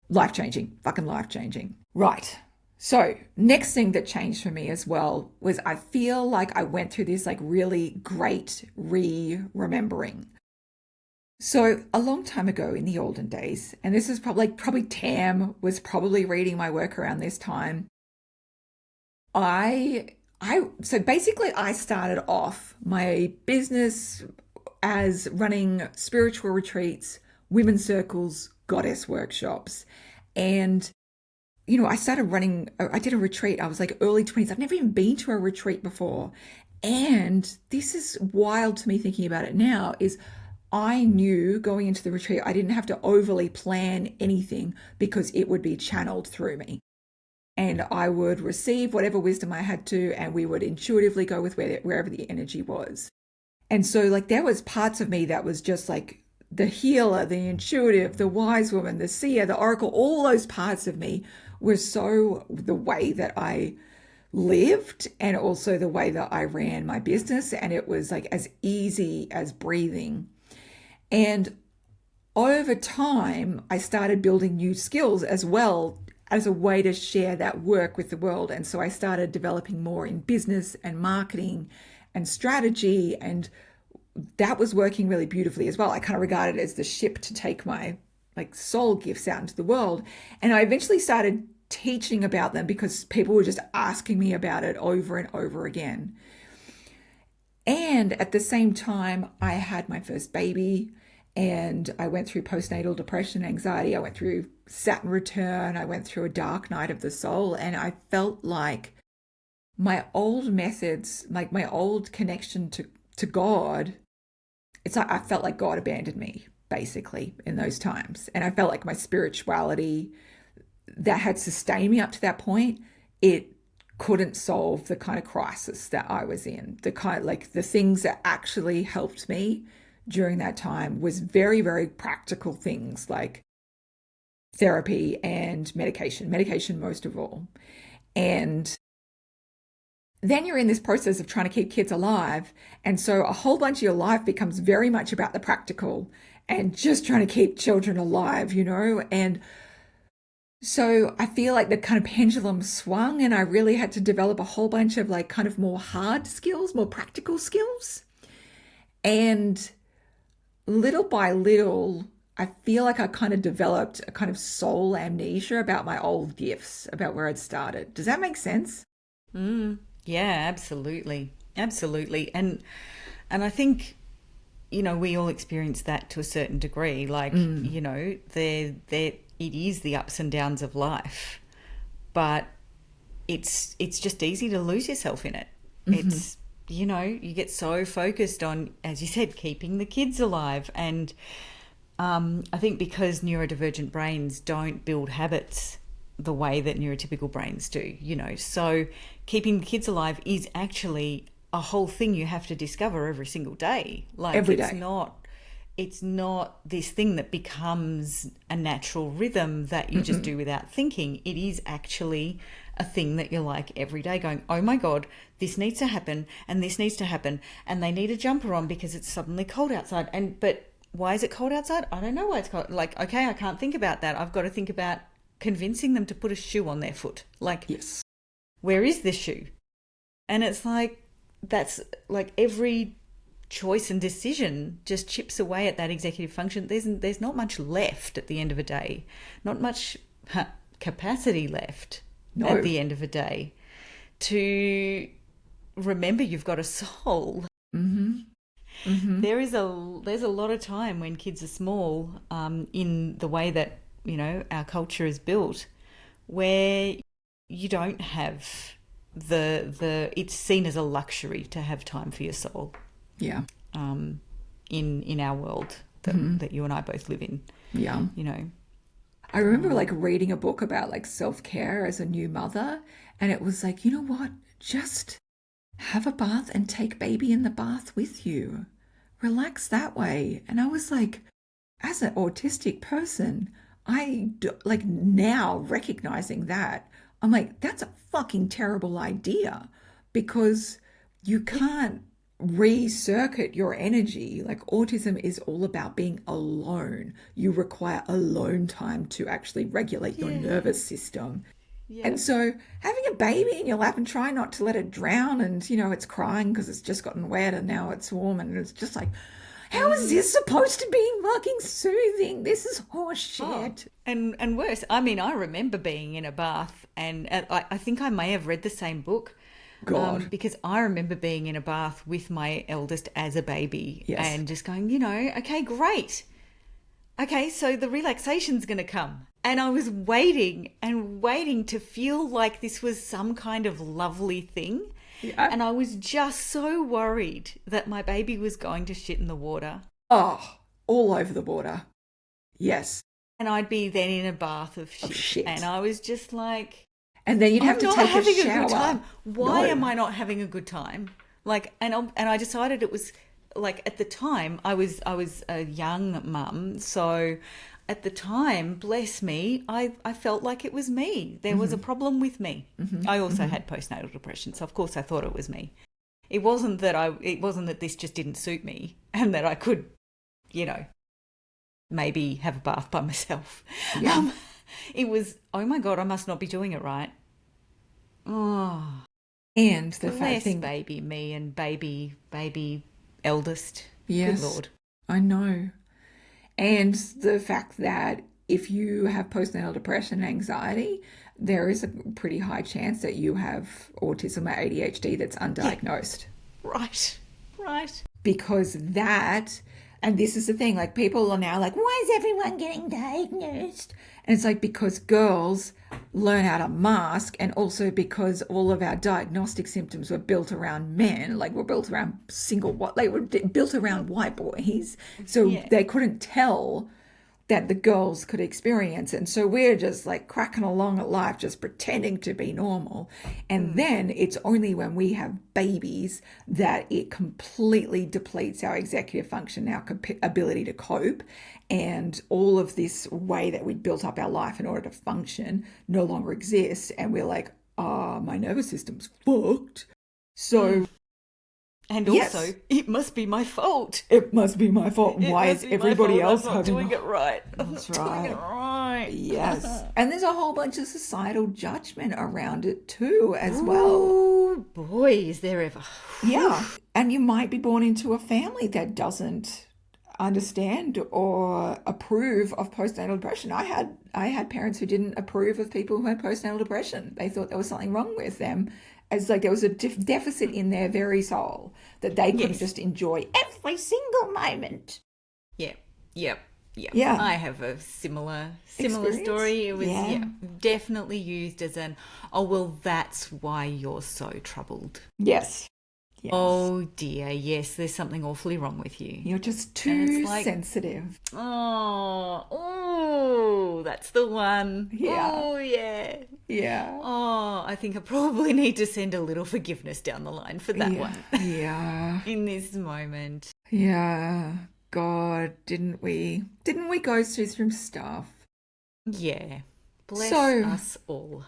B: life-changing, fucking life-changing. Right. So next thing that changed for me as well was I feel like I went through this like really great remembering. So a long time ago in the olden days, and this is probably Tam was probably reading my work around this time. So basically I started off my business as running spiritual retreats, women's circles, goddess workshops. And, I did a retreat. I was like early 20s. I've never even been to a retreat before. And this is wild to me thinking about it now is I knew going into the retreat, I didn't have to overly plan anything because it would be channeled through me. And I would receive whatever wisdom I had to, and we would intuitively go with wherever the energy was. And so like there was parts of me that was just like the healer, the intuitive, the wise woman, the seer, the oracle, all those parts of me were so the way that I lived and also the way that I ran my business. And it was like as easy as breathing. And over time, I started building new skills as well as a way to share that work with the world. And so I started developing more in business and marketing and strategy. And that was working really beautifully as well. I kind of regarded it as the ship to take my like soul gifts out into the world. And I eventually started teaching about them because people were just asking me about it over and over again. And at the same time, I had my first baby and I went through postnatal depression, anxiety. I went through Saturn return. I went through a dark night of the soul. And I felt like my old methods, like my old connection to God, it's like I felt like God abandoned me basically in those times. And I felt like my spirituality that had sustained me up to that point, it couldn't solve the kind of crisis that I was in. The kind like the things that actually helped me during that time was very, very practical things like therapy and medication most of all. And then you're in this process of trying to keep kids alive. And so a whole bunch of your life becomes very much about the practical and just trying to keep children alive, and so I feel like the kind of pendulum swung and I really had to develop a whole bunch of like kind of more hard skills, more practical skills. And little by little, I feel like I kind of developed a kind of soul amnesia about my old gifts, about where I'd started. Does that make sense?
C: Yeah, absolutely. Absolutely. And I think, we all experience that to a certain degree. Like, it is the ups and downs of life, but it's just easy to lose yourself in it. Mm-hmm. It's, you get so focused on, as you said, keeping the kids alive. And I think because neurodivergent brains don't build habits the way that neurotypical brains do, so keeping the kids alive is actually a whole thing you have to discover every single day. Like every day. It's not this thing that becomes a natural rhythm that you just do without thinking. It is actually a thing that you're like every day going, oh my God, this needs to happen and this needs to happen. And they need a jumper on because it's suddenly cold outside. But why is it cold outside? I don't know why it's cold. Like, okay, I can't think about that. I've got to think about convincing them to put a shoe on their foot. Like, yes, where is this shoe? And it's like, that's like every choice and decision just chips away at that executive function. There's not much left at the end of a day, not much capacity left at the end of a day to remember you've got a soul. There's a lot of time when kids are small, in the way that our culture is built, where you don't have it's seen as a luxury to have time for your soul. Yeah. In our world, that you and I both live in,
B: Yeah.
C: you know.
B: I remember like reading a book about like self-care as a new mother, and it was like, you know what? Just have a bath and take baby in the bath with you. Relax that way. And I was like, as an autistic person, like now recognizing that, I'm like, that's a fucking terrible idea because you can't recircuit your energy. Like autism is all about being alone. You require alone time to actually regulate your nervous system.
C: Yeah.
B: And so having a baby in your lap and try not to let it drown and, you know, it's crying because it's just gotten wet and now it's warm and it's just like, how is this supposed to be fucking soothing? This is horse shit.
C: And worse, I mean, I remember being in a bath, and I think I may have read the same book.
B: God.
C: Because I remember being in a bath with my eldest as a baby, and just going, you know, okay, great. Okay, so the relaxation's going to come. And I was waiting and waiting to feel like this was some kind of lovely thing.
B: Yeah.
C: And I was just so worried that my baby was going to shit in the water.
B: Oh, all over the water. Yes.
C: And I'd be then in a bath of shit.
B: Shit.
C: And I was just like,
B: And then you'd have to take a
C: having
B: shower.
C: a good time. Why
B: No.
C: am I not having a good time? Like, and I decided it was like at the time I was a young mum, so at the time, bless me, I felt like it was me. There was a problem with me. I also had postnatal depression, so of course I thought it was me. It wasn't that this just didn't suit me and that I could, you know, maybe have a bath by myself.
B: Yeah.
C: It was, oh my God, I must not be doing it right. Oh,
B: And the fact
C: bless
B: thing,
C: baby me and baby eldest.
B: yes,
C: Good Lord.
B: I know. And the fact that if you have postnatal depression and anxiety, there is a pretty high chance that you have autism or ADHD that's undiagnosed.
C: Right.
B: Because that, and this is the thing, like people are now like, why is everyone getting diagnosed? And it's like because girls learn how to mask, and also because all of our diagnostic symptoms were built around men, like were built around they were built around white boys, so they couldn't tell that the girls could experience. And so we're just like cracking along at life, just pretending to be normal. And then it's only when we have babies that it completely depletes our executive function, our ability to cope. And all of this way that we built up our life in order to function no longer exists. And we're like, my nervous system's fucked. So
C: And
B: Yes.
C: also, it must be my fault.
B: it must be my fault.
C: It
B: Why
C: must
B: is
C: be my
B: everybody
C: fault.
B: else
C: I'm not
B: having
C: doing it right? I'm
B: That's
C: not doing it
B: right.
C: right.
B: Yes. And there's a whole bunch of societal judgment around it too, as well.
C: Oh boy, is there ever.
B: Yeah. And you might be born into a family that doesn't understand or approve of postnatal depression. I had parents who didn't approve of people who had postnatal depression. They thought there was something wrong with them. As like there was a deficit in their very soul that they couldn't just enjoy every single moment.
C: Yep.
B: Yeah.
C: I have a similar
B: Experience?
C: story. It was
B: Yeah.
C: definitely used as an, oh well, that's why you're so troubled.
B: Yes. Yes.
C: Oh dear, yes, there's something awfully wrong with you.
B: You're just
C: And
B: too
C: it's like-
B: sensitive.
C: Oh, that's the one.
B: Yeah.
C: Oh yeah.
B: Yeah.
C: Oh, I think I probably need to send a little forgiveness down the line for that one
B: Yeah.
C: in this moment.
B: Yeah. God, didn't we? Didn't we go through some stuff?
C: Yeah. Bless
B: So-
C: us all.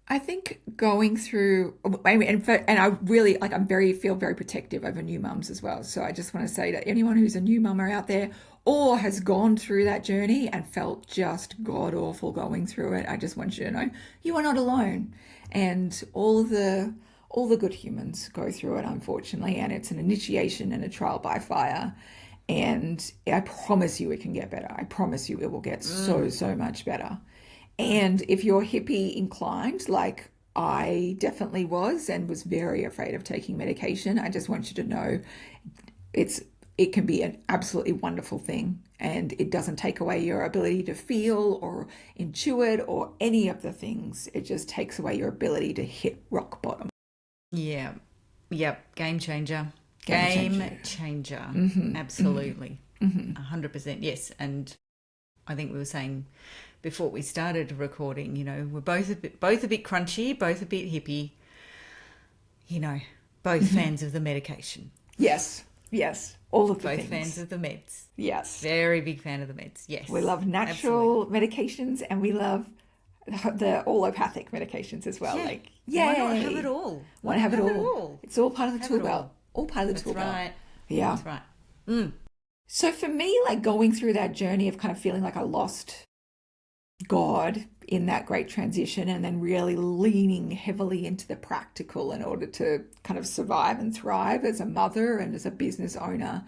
B: I think going through, I mean, and I really like, feel very protective over new mums as well. So I just want to say that anyone who's a new mama out there or has gone through that journey and felt just god awful going through it, I just want you to know you are not alone. And all the good humans go through it, unfortunately, and it's an initiation and a trial by fire. And I promise you it can get better. I promise you it will get so much better. And if you're hippie inclined, like I definitely was and was very afraid of taking medication, I just want you to know it can be an absolutely wonderful thing, and it doesn't take away your ability to feel or intuit or any of the things. It just takes away your ability to hit rock bottom.
C: Yeah. Yep. Game changer.
B: Game
C: Game changer. Absolutely. 100%, yes. And I think we were saying before we started recording, we're both a bit crunchy, both a bit hippie, both fans of the medication.
B: Yes. All of the
C: both
B: things.
C: Fans of the meds.
B: Yes.
C: Very big fan of the meds. Yes.
B: We love natural medications, and we love the allopathic medications as well.
C: Yeah.
B: Yay.
C: Why not have it all?
B: Want to have it all. It's all part of the tool belt. All part of the tool belt.
C: That's right.
B: Yeah.
C: That's right.
B: So for me, going through that journey of kind of feeling like I lost God in that great transition, and then really leaning heavily into the practical in order to kind of survive and thrive as a mother and as a business owner,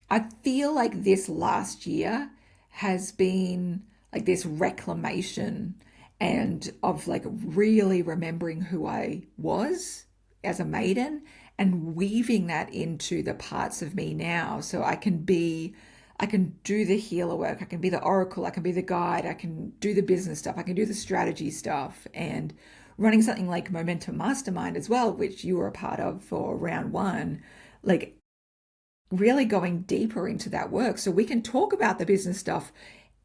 B: I feel like this last year has been like this reclamation and of really remembering who I was as a maiden and weaving that into the parts of me now, so I can do the healer work, I can be the oracle, I can be the guide, I can do the business stuff, I can do the strategy stuff, and running something like Momentum Mastermind as well, which you were a part of for round 1, really going deeper into that work so we can talk about the business stuff.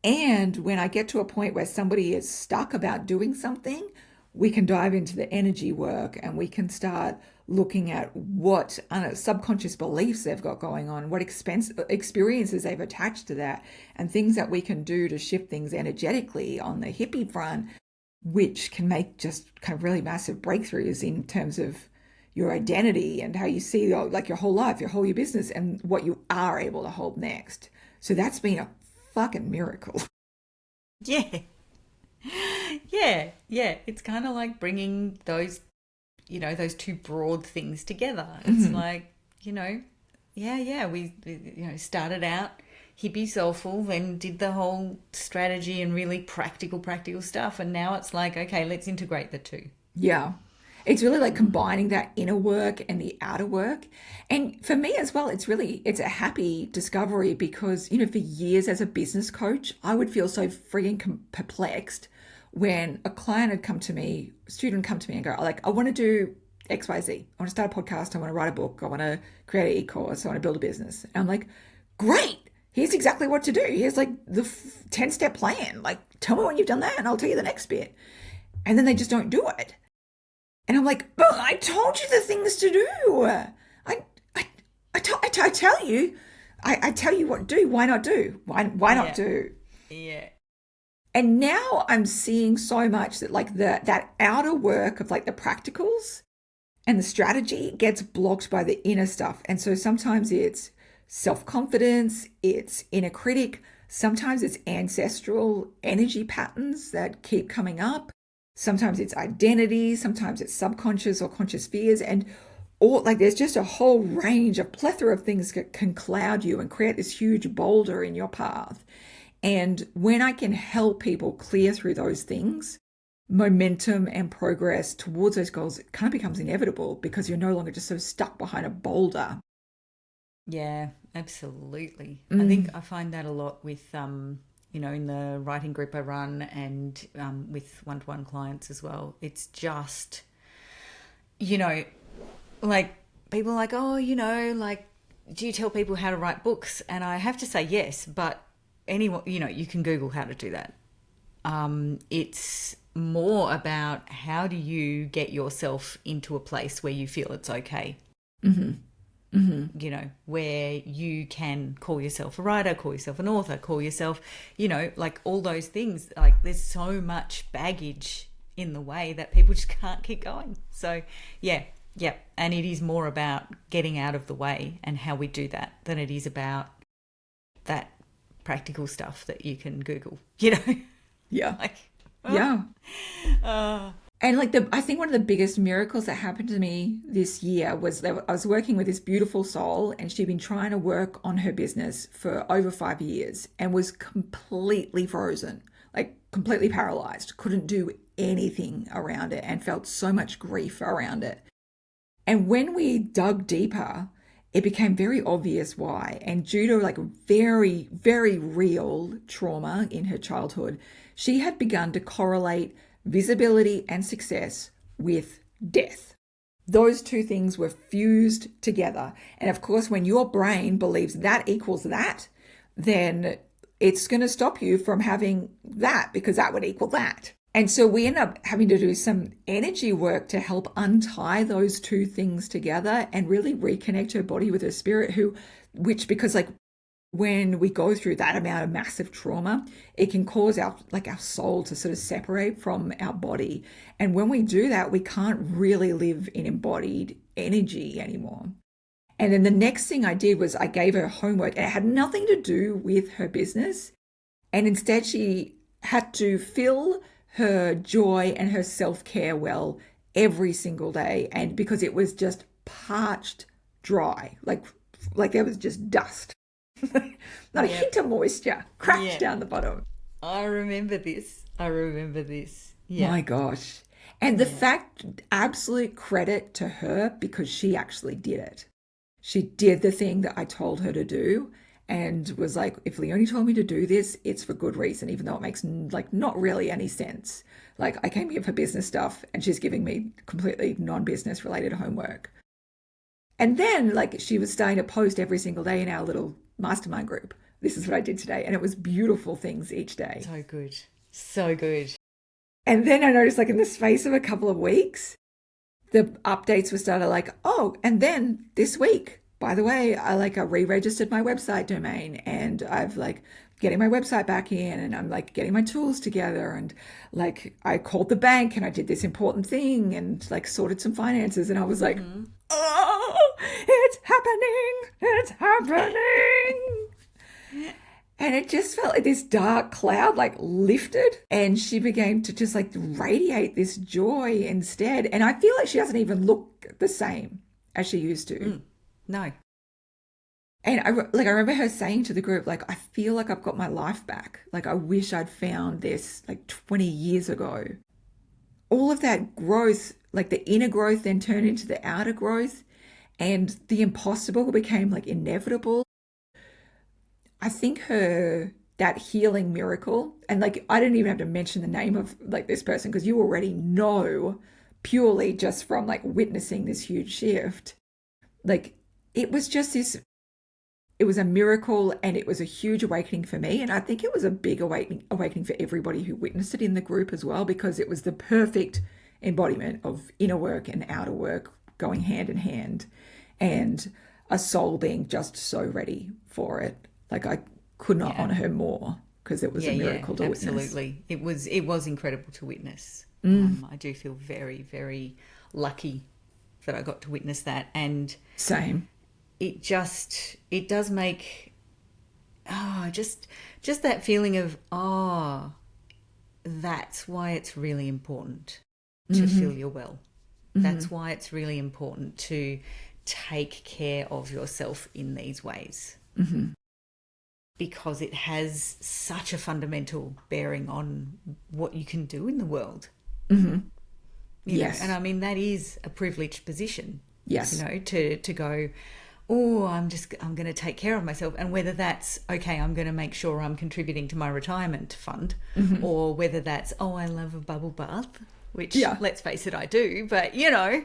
B: And when I get to a point where somebody is stuck about doing something, we can dive into the energy work and we can start looking at what subconscious beliefs they've got going on, what experiences they've attached to that, and things that we can do to shift things energetically on the hippie front, which can make just kind of really massive breakthroughs in terms of your identity and how you see your whole life, your business, and what you are able to hold next. So that's been a fucking miracle.
C: Yeah. It's kind of like bringing those, those two broad things together. It's we started out hippie soulful, then did the whole strategy and really practical stuff. And now it's like, okay, let's integrate the two.
B: Yeah. It's really combining that inner work and the outer work. And for me as well, it's a happy discovery because, for years as a business coach, I would feel so frigging perplexed when a student would come to me and go, I want to do XYZ. I want to start a podcast. I want to write a book. I want to create an e-course. I want to build a business. And I'm like, great. Here's exactly what to do. Here's the 10-step plan. Tell me when you've done that and I'll tell you the next bit. And then they just don't do it. And I'm like, oh, I told you the things to do. I tell you, I tell you what to do. Why not do? Why not do?
C: Yeah.
B: And now I'm seeing so much that that outer work of the practicals and the strategy gets blocked by the inner stuff. And so sometimes it's self-confidence, it's inner critic, sometimes it's ancestral energy patterns that keep coming up. Sometimes it's identity, sometimes it's subconscious or conscious fears, and there's just a whole range, a plethora of things that can cloud you and create this huge boulder in your path. And when I can help people clear through those things, momentum and progress towards those goals, it kind of becomes inevitable because you're no longer just so stuck behind a boulder.
C: Yeah, absolutely. I think I find that a lot with in the writing group I run and with one-to-one clients as well. It's just, people are like, oh, do you tell people how to write books? And I have to say yes, but anyone, you can Google how to do that. It's more about how do you get yourself into a place where you feel it's okay. Where you can call yourself a writer, call yourself an author, call yourself, all those things. There's so much baggage in the way that people just can't keep going. So, yeah. And it is more about getting out of the way and how we do that than it is about that practical stuff that you can Google,
B: Yeah.
C: Yeah.
B: And I think one of the biggest miracles that happened to me this year was that I was working with this beautiful soul, and she'd been trying to work on her business for over 5 years and was completely frozen, completely paralyzed, couldn't do anything around it and felt so much grief around it. And when we dug deeper, it became very obvious why. And due to very, very real trauma in her childhood, she had begun to correlate visibility and success with death. Those two things were fused together. And of course, when your brain believes that equals that, then it's going to stop you from having that because that would equal that. And so we end up having to do some energy work to help untie those two things together and really reconnect her body with her spirit, because like when we go through that amount of massive trauma, it can cause our soul to sort of separate from our body. And when we do that, we can't really live in embodied energy anymore. And then the next thing I did was I gave her homework, and it had nothing to do with her business. And instead she had to fill her joy and her self-care well every single day. And because it was just parched dry, like there was just dust. Not a hint of moisture cracked down the bottom.
C: I remember this. Yeah.
B: My gosh. And the fact, absolute credit to her, because she actually did it. She did the thing that I told her to do and was like, if Leonie told me to do this, it's for good reason, even though it makes like not really any sense. Like I came here for business stuff and she's giving me completely non-business related homework. And then like she was starting to post every single day in our little mastermind group. This is what I did today. And it was beautiful things each day.
C: So good. So good.
B: And then I noticed like in the space of a couple of weeks, the updates were started like, oh, and then this week, by the way, I re-registered my website domain and I've like getting my website back in and I'm like getting my tools together and like I called the bank and I did this important thing and like sorted some finances and I was like, oh, it's happening. And it just felt like this dark cloud like lifted and she began to just like radiate this joy instead. And I feel like she doesn't even look the same as she used to.
C: No.
B: And I remember her saying to the group, like, I feel like I've got my life back. Like, I wish I'd found this like 20 years ago. All of that growth, like the inner growth then turned into the outer growth and the impossible became like inevitable. I think that healing miracle, and like, I didn't even have to mention the name of like this person because you already know purely just from like witnessing this huge shift. Like, it was just it was a miracle and it was a huge awakening for me. And I think it was a big awakening for everybody who witnessed it in the group as well, because it was the perfect embodiment of inner work and outer work going hand in hand and a soul being just so ready for it. Like I could not honor her more because it was a miracle to witness.
C: Absolutely. It was incredible to witness. I do feel very, very lucky that I got to witness that. And
B: same.
C: It does make just that feeling of that's why it's really important to feel you're well. That's why it's really important to take care of yourself in these ways. Because it has such a fundamental bearing on what you can do in the world. You know? And I mean, that is a privileged position.
B: Yes.
C: You know, to go, oh, I'm going to take care of myself. And whether that's, okay, I'm going to make sure I'm contributing to my retirement fund, or whether that's, oh, I love a bubble bath, which let's face it, I do. But, you know,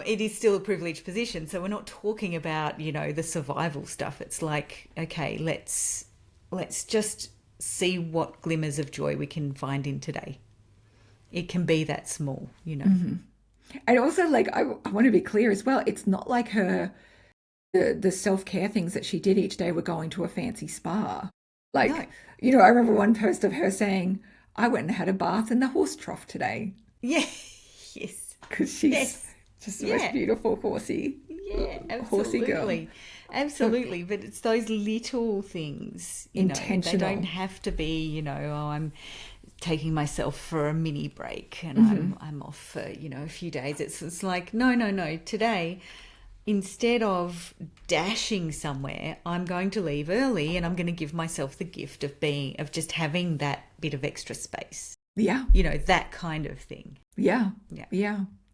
C: it is still a privileged position. So we're not talking about, you know, the survival stuff. It's like, okay, let's just see what glimmers of joy we can find in today. It can be that small, you know.
B: And also, like, I want to be clear as well. It's not like the self-care things that she did each day were going to a fancy spa. Like, no. You know, I remember one post of her saying, I went and had a bath in the horse trough today.
C: Yeah. Yes.
B: Because she's just the most beautiful horsey.
C: Yeah, absolutely.
B: Horsey girl.
C: Absolutely. But it's those little things, you
B: intentional.
C: Know, they don't have to be, you know, oh, I'm taking myself for a mini break and I'm off for, you know, a few days. It's like, no. Today, instead of dashing somewhere, I'm going to leave early and I'm going to give myself the gift of just having that bit of extra space.
B: Yeah.
C: You know, that kind of thing.
B: Yeah.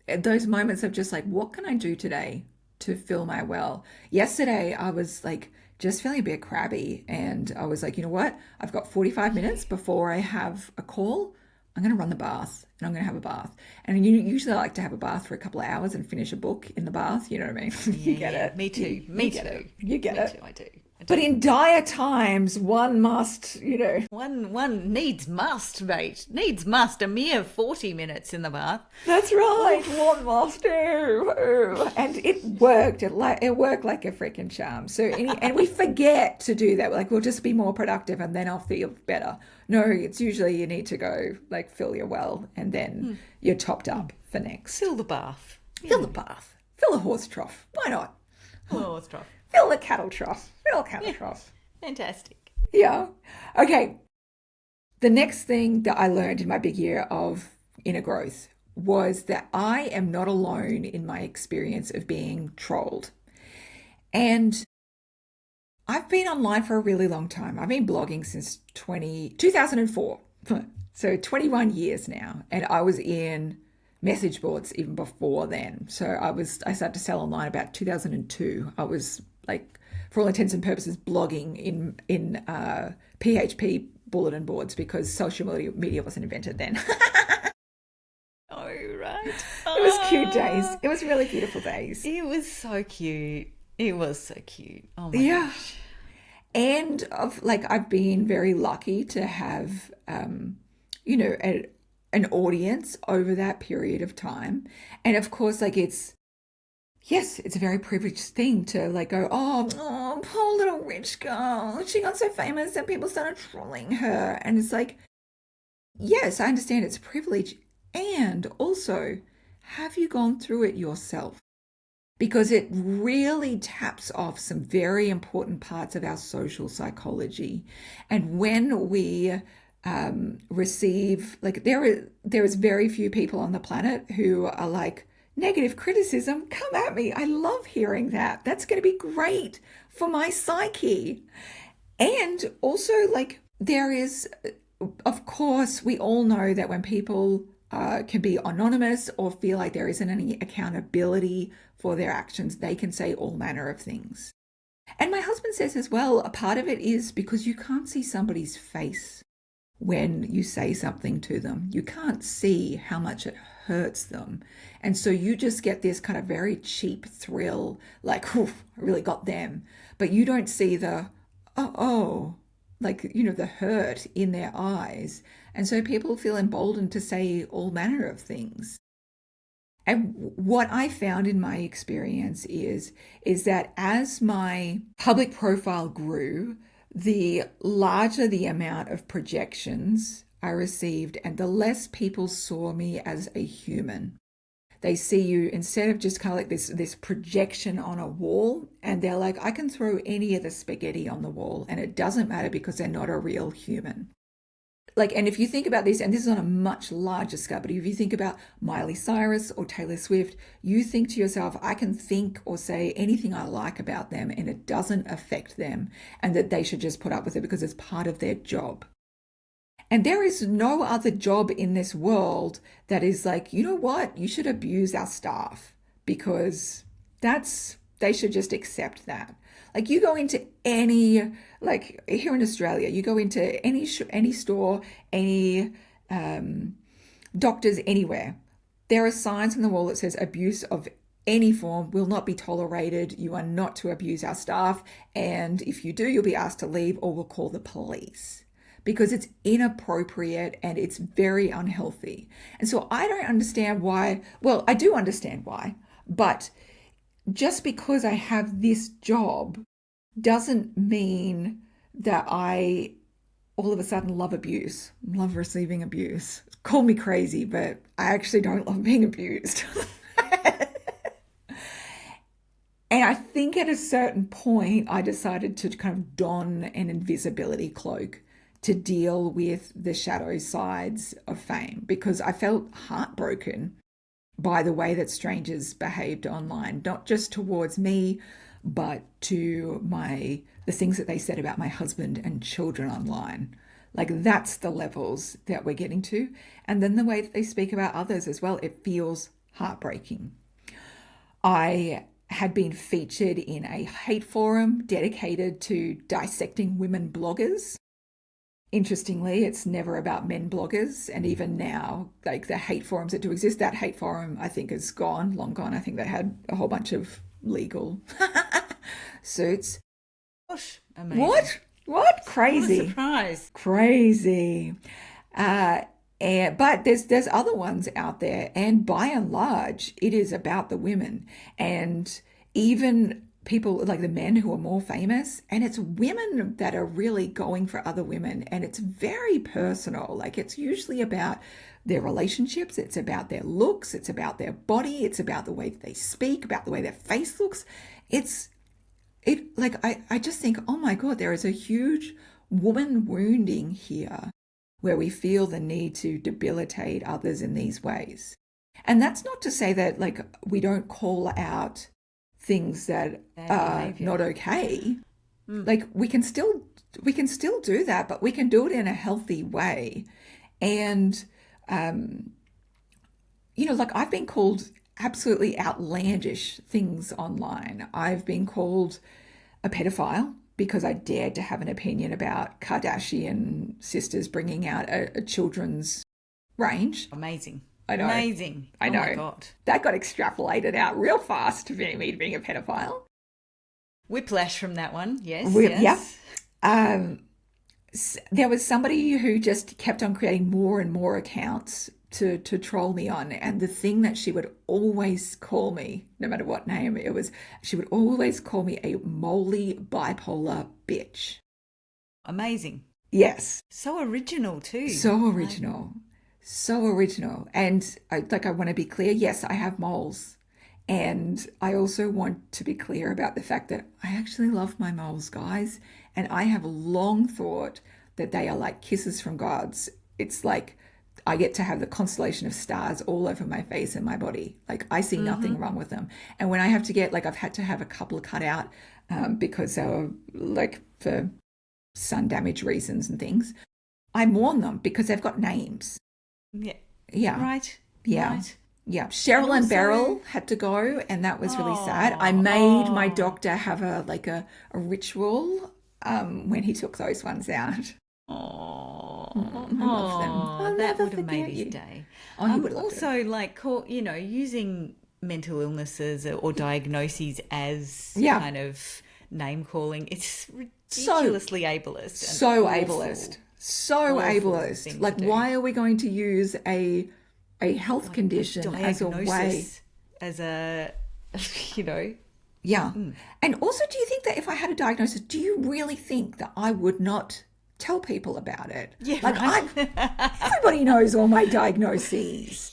B: Those moments of just like, what can I do today to fill my well? Yesterday, I was like just feeling a bit crabby and I was like, you know what? I've got 45 minutes before I have a call. I'm going to run the bath and I'm going to have a bath. And you usually like to have a bath for a couple of hours and finish a book in the bath. You know what I mean? You get it.
C: Me too.
B: You
C: Me
B: get
C: too.
B: it. You get
C: Me
B: it.
C: too. I do.
B: But in dire times, one must,
C: One needs must, mate. Needs must. A mere 40 minutes in the bath.
B: That's right. One must do. And it worked. It worked like a freaking charm. So, and we forget to do that. Like, we'll just be more productive and then I'll feel better. No, it's usually you need to go, like, fill your well and then you're topped up for next.
C: Fill the bath.
B: Fill the bath. Fill the horse trough. Why not?
C: Oh, it's rough.
B: Fill the cattle trough. Fill the cattle trough.
C: Fantastic.
B: Yeah. Okay. The next thing that I learned in my big year of inner growth was that I am not alone in my experience of being trolled. And I've been online for a really long time. I've been blogging since 2004. So 21 years now. And I was in message boards even before then. So I started to sell online about 2002. I was, like, for all intents and purposes, blogging in PHP bulletin boards because social media wasn't invented then.
C: Oh, right.
B: It was cute days. It was really beautiful days.
C: It was so cute. It was so cute. Oh my gosh.
B: And I've been very lucky to have, an audience over that period of time. And of course, like, it's a very privileged thing to, like, go, oh, poor little rich girl. She got so famous and people started trolling her. And it's like, yes, I understand it's a privilege. And also, have you gone through it yourself? Because it really taps off some very important parts of our social psychology. And when we receive, like, there is very few people on the planet who are like, negative criticism, come at me. I love hearing that. That's going to be great for my psyche. And also, like, there is, of course, we all know that when people can be anonymous or feel like there isn't any accountability for their actions, they can say all manner of things. And my husband says as well, a part of it is because you can't see somebody's face when you say something to them. You can't see how much it hurts them. And so you just get this kind of very cheap thrill, like, I really got them. But you don't see the, the hurt in their eyes. And so people feel emboldened to say all manner of things. And what I found in my experience is that as my public profile grew, the larger the amount of projections I received and the less people saw me as a human. They see you, instead of just kind of like this projection on a wall, and they're like, I can throw any of the spaghetti on the wall and it doesn't matter because they're not a real human. Like, and if you think about this, and this is on a much larger scale, but if you think about Miley Cyrus or Taylor Swift, you think to yourself, I can think or say anything I like about them and it doesn't affect them, and that they should just put up with it because it's part of their job. And there is no other job in this world that is like, you know what, you should abuse our staff because they should just accept that. Like, you go into any, like here in Australia, you go into any store, any doctors, anywhere. There are signs on the wall that says abuse of any form will not be tolerated. You are not to abuse our staff. And if you do, you'll be asked to leave or we'll call the police, because it's inappropriate and it's very unhealthy. And so I don't understand why. Well, I do understand why, but just because I have this job doesn't mean that I all of a sudden love abuse, love receiving abuse. Call me crazy, but I actually don't love being abused. And I think at a certain point, I decided to kind of don an invisibility cloak to deal with the shadow sides of fame, because I felt heartbroken by the way that strangers behaved online, not just towards me, but to the things that they said about my husband and children online. Like, that's the levels that we're getting to. And then the way that they speak about others as well, it feels heartbreaking. I had been featured in a hate forum dedicated to dissecting women bloggers. Interestingly, it's never about men bloggers. And even now, like the hate forums that do exist, that hate forum, I think, is gone, long gone. I think they had a whole bunch of legal suits.
C: Gosh, amazing.
B: What?
C: What
B: Crazy.
C: a surprise.
B: Crazy. But there's other ones out there, and by and large, it is about the women, and even people like the men who are more famous, and it's women that are really going for other women, and it's very personal. Like it's usually about their relationships, it's about their looks, it's about their body, it's about the way that they speak, about the way their face looks. I just think, oh my God, there is a huge woman wounding here where we feel the need to debilitate others in these ways. And that's not to say that like we don't call out things that are not okay. Like we can still do that, but we can do it in a healthy way. And like I've been called absolutely outlandish things online. I've been called a pedophile because I dared to have an opinion about Kardashian sisters bringing out a children's range.
C: Amazing.
B: I know.
C: Amazing.
B: I know.
C: Oh my God.
B: That got extrapolated out real fast to me being a pedophile.
C: Whiplash from that one. Yes.
B: Yeah. There was somebody who just kept on creating more and more accounts to troll me on. And the thing that she would always call me, no matter what name it was, she would always call me a moly bipolar bitch.
C: Amazing.
B: Yes.
C: So original too.
B: So original. So original. And I want to be clear, yes, I have moles. And I also want to be clear about the fact that I actually love my moles, guys. And I have long thought that they are like kisses from gods. It's like I get to have the constellation of stars all over my face and my body. Like I see nothing wrong with them. And when I have to get, like I've had to have a couple cut out because they were like for sun damage reasons and things, I mourn them because they've got names.
C: Yeah.
B: Yeah.
C: Right.
B: Yeah.
C: Right.
B: Yeah. Cheryl and Beryl had to go, and that was really sad. I made my doctor have a ritual when he took those ones out.
C: Oh,
B: I love them. I'll
C: that
B: never
C: would have made
B: forget
C: his
B: you.
C: day.
B: Oh, he would have loved
C: Also, like, using mental illnesses or diagnoses as
B: Yeah.
C: kind of name calling, it's ridiculously ableist. And
B: So
C: awful.
B: ableist. So
C: Awful thing
B: ableist.
C: to
B: Like,
C: do.
B: why are we going to use a health condition as a way?
C: Diagnosis, as a,
B: Yeah. And also, do you think that if I had a diagnosis, do you really think that I would not tell people about it?
C: Yeah,
B: like
C: right.
B: everybody knows all my diagnoses.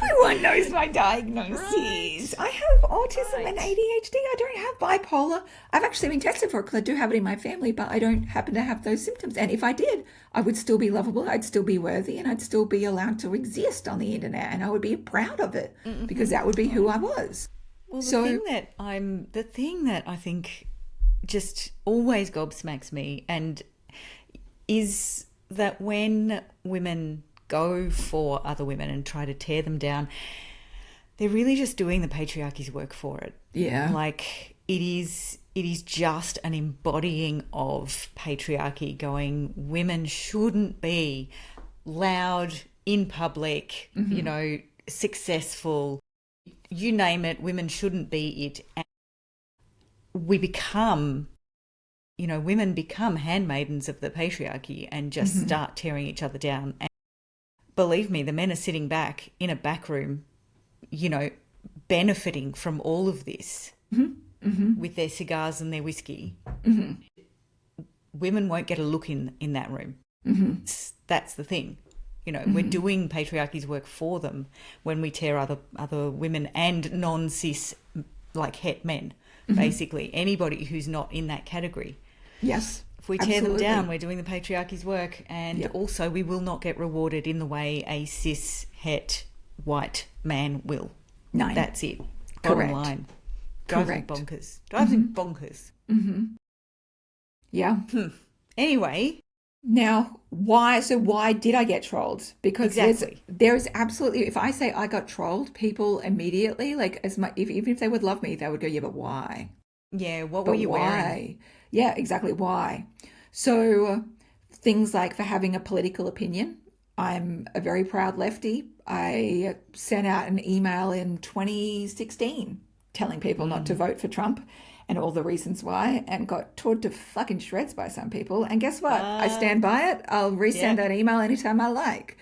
B: Everyone knows my diagnoses. I have autism and ADHD. I don't have bipolar. I've actually been tested for it because I do have it in my family, but I don't happen to have those symptoms. And if I did, I would still be lovable. I'd still be worthy, and I'd still be allowed to exist on the internet, and I would be proud of it because that would be who I was.
C: Well, the thing that I think just always gobsmacks me and is that when women go for other women and try to tear them down, they're really just doing the patriarchy's work for it.
B: Yeah.
C: Like it is just an embodying of patriarchy going, women shouldn't be loud in public, successful, you name it, women shouldn't be it. And we become, women become handmaidens of the patriarchy and just start tearing each other down. And believe me, the men are sitting back in a back room, benefiting from all of this with their cigars and their whiskey. Women won't get a look in that room. That's the thing. We're doing patriarchy's work for them when we tear other women and non-cis, like het men, basically. Anybody who's not in that category.
B: Yes.
C: If we tear them down, we're doing the patriarchy's work, and also we will not get rewarded in the way a cis, het, white man will.
B: No.
C: That's it.
B: Correct.
C: Bottom line. Drives me
B: Correct.
C: bonkers. Drives me bonkers.
B: Yeah.
C: Anyway.
B: Now, why did I get trolled? Because
C: Exactly.
B: there's absolutely, if I say I got trolled, people immediately, like even if they would love me, they would go, yeah, but why?
C: Yeah, what were you wearing?
B: Yeah, exactly. Why? So things like for having a political opinion. I'm a very proud lefty. I sent out an email in 2016 telling people not to vote for Trump and all the reasons why, and got torn to fucking shreds by some people. And guess what? I stand by it. I'll resend that email anytime I like.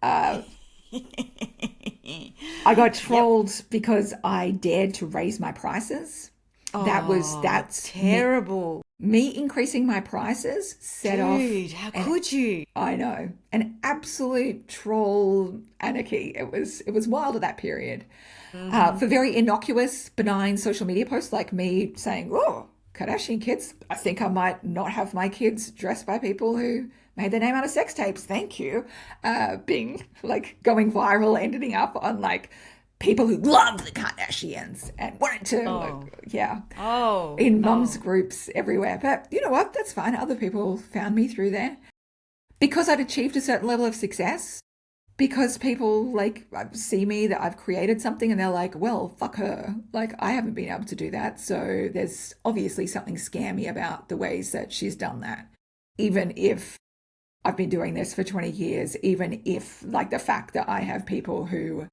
B: I got trolled because I dared to raise my prices. That's
C: terrible.
B: Me increasing my prices set off.
C: Dude, how could you?
B: I know, an absolute troll anarchy. It was wild at that period. For very innocuous, benign social media posts like me saying, "Oh, Kardashian kids, I think I might not have my kids dressed by people who made their name out of sex tapes. Thank you." Being like going viral, ending up on like people who love the Kardashians and wanted to, in mums groups everywhere. But you know what? That's fine. Other people found me through there because I'd achieved a certain level of success. Because people like see me that I've created something and they're like, well, fuck her. Like, I haven't been able to do that. So there's obviously something scammy about the ways that she's done that. Even if I've been doing this for 20 years, even if like the fact that I have people who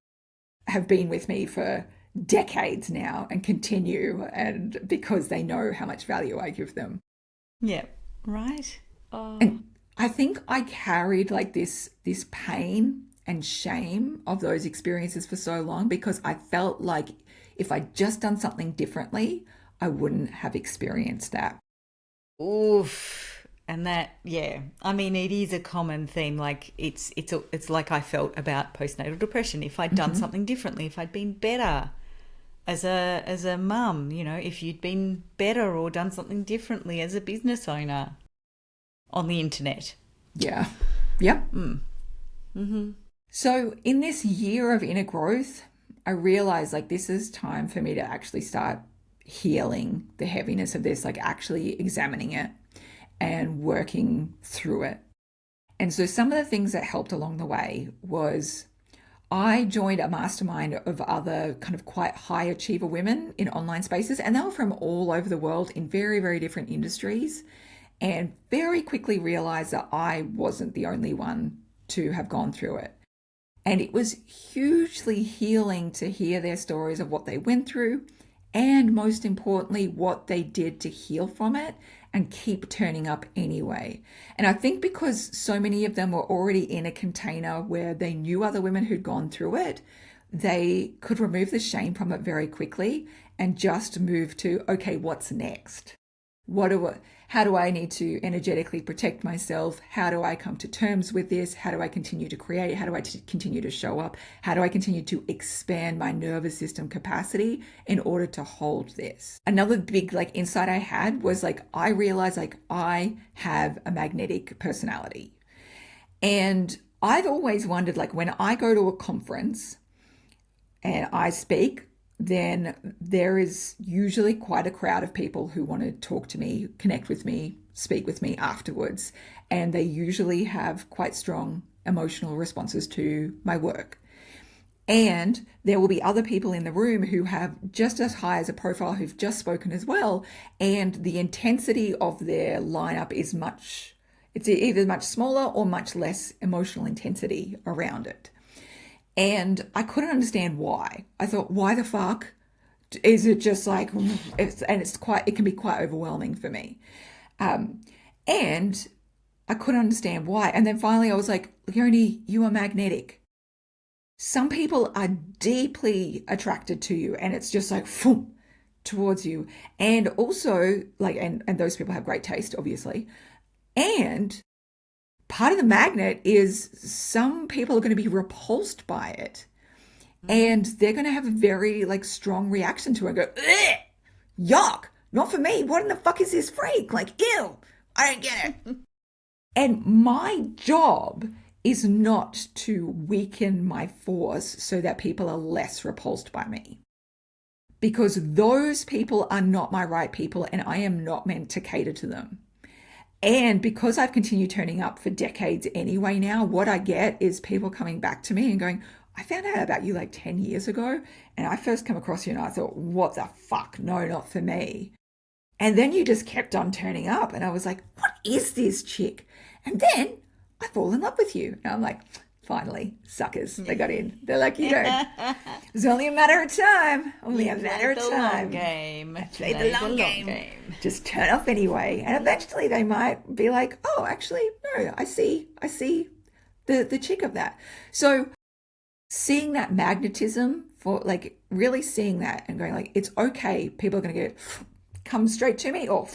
B: have been with me for decades now and continue, and because they know how much value I give them.
C: Yeah, right.
B: And I think I carried like this pain and shame of those experiences for so long because I felt like if I'd just done something differently, I wouldn't have experienced that.
C: Oof. And that, yeah, I mean, it is a common theme. Like it's like I felt about postnatal depression. If I'd done something differently, if I'd been better as a mum, you know, if you'd been better or done something differently as a business owner on the internet.
B: Yeah. Yep. So in this year of inner growth, I realized like this is time for me to actually start healing the heaviness of this, like actually examining it and working through it. And so some of the things that helped along the way was I joined a mastermind of other kind of quite high achiever women in online spaces, and they were from all over the world in very, very different industries, and very quickly realized that I wasn't the only one to have gone through it. And it was hugely healing to hear their stories of what they went through, and most importantly, what they did to heal from it and keep turning up anyway. And I think because so many of them were already in a container where they knew other women who'd gone through it, they could remove the shame from it very quickly and just move to, okay, what's next? How do I need to energetically protect myself? How do I come to terms with this? How do I continue to create? How do I continue to show up? How do I continue to expand my nervous system capacity in order to hold this? Another big like insight I had was like, I realized like I have a magnetic personality. And I've always wondered like when I go to a conference and I speak, then there is usually quite a crowd of people who want to talk to me, connect with me, speak with me afterwards. And they usually have quite strong emotional responses to my work. And there will be other people in the room who have just as high as a profile who've just spoken as well. And the intensity of their lineup is it's either much smaller or much less emotional intensity around it. And I couldn't understand why. I thought, why the fuck is it just like, it can be quite overwhelming for me. And I couldn't understand why. And then finally I was like, Leonie, you are magnetic. Some people are deeply attracted to you and it's just like, boom, towards you. And also like, and those people have great taste, obviously. And part of the magnet is some people are going to be repulsed by it and they're going to have a very like strong reaction to it. Go, yuck, not for me. What in the fuck is this freak? Like, ew, I don't get it. And my job is not to weaken my force so that people are less repulsed by me. Because those people are not my right people and I am not meant to cater to them. And because I've continued turning up for decades anyway now, what I get is people coming back to me and going, I found out about you like 10 years ago and I first come across you and I thought, what the fuck? No, not for me. And then you just kept on turning up and I was like, what is this chick? And then I fall in love with you. And I'm like, finally, suckers, they got in. They're like, you don't. It's only a matter of time. Only a matter of time.
C: Play the long game.
B: Just turn off anyway. And eventually they might be like, oh, actually, no, I see the chick of that. So seeing that magnetism, for like really seeing that and going like, it's okay, people are going to come straight to me, or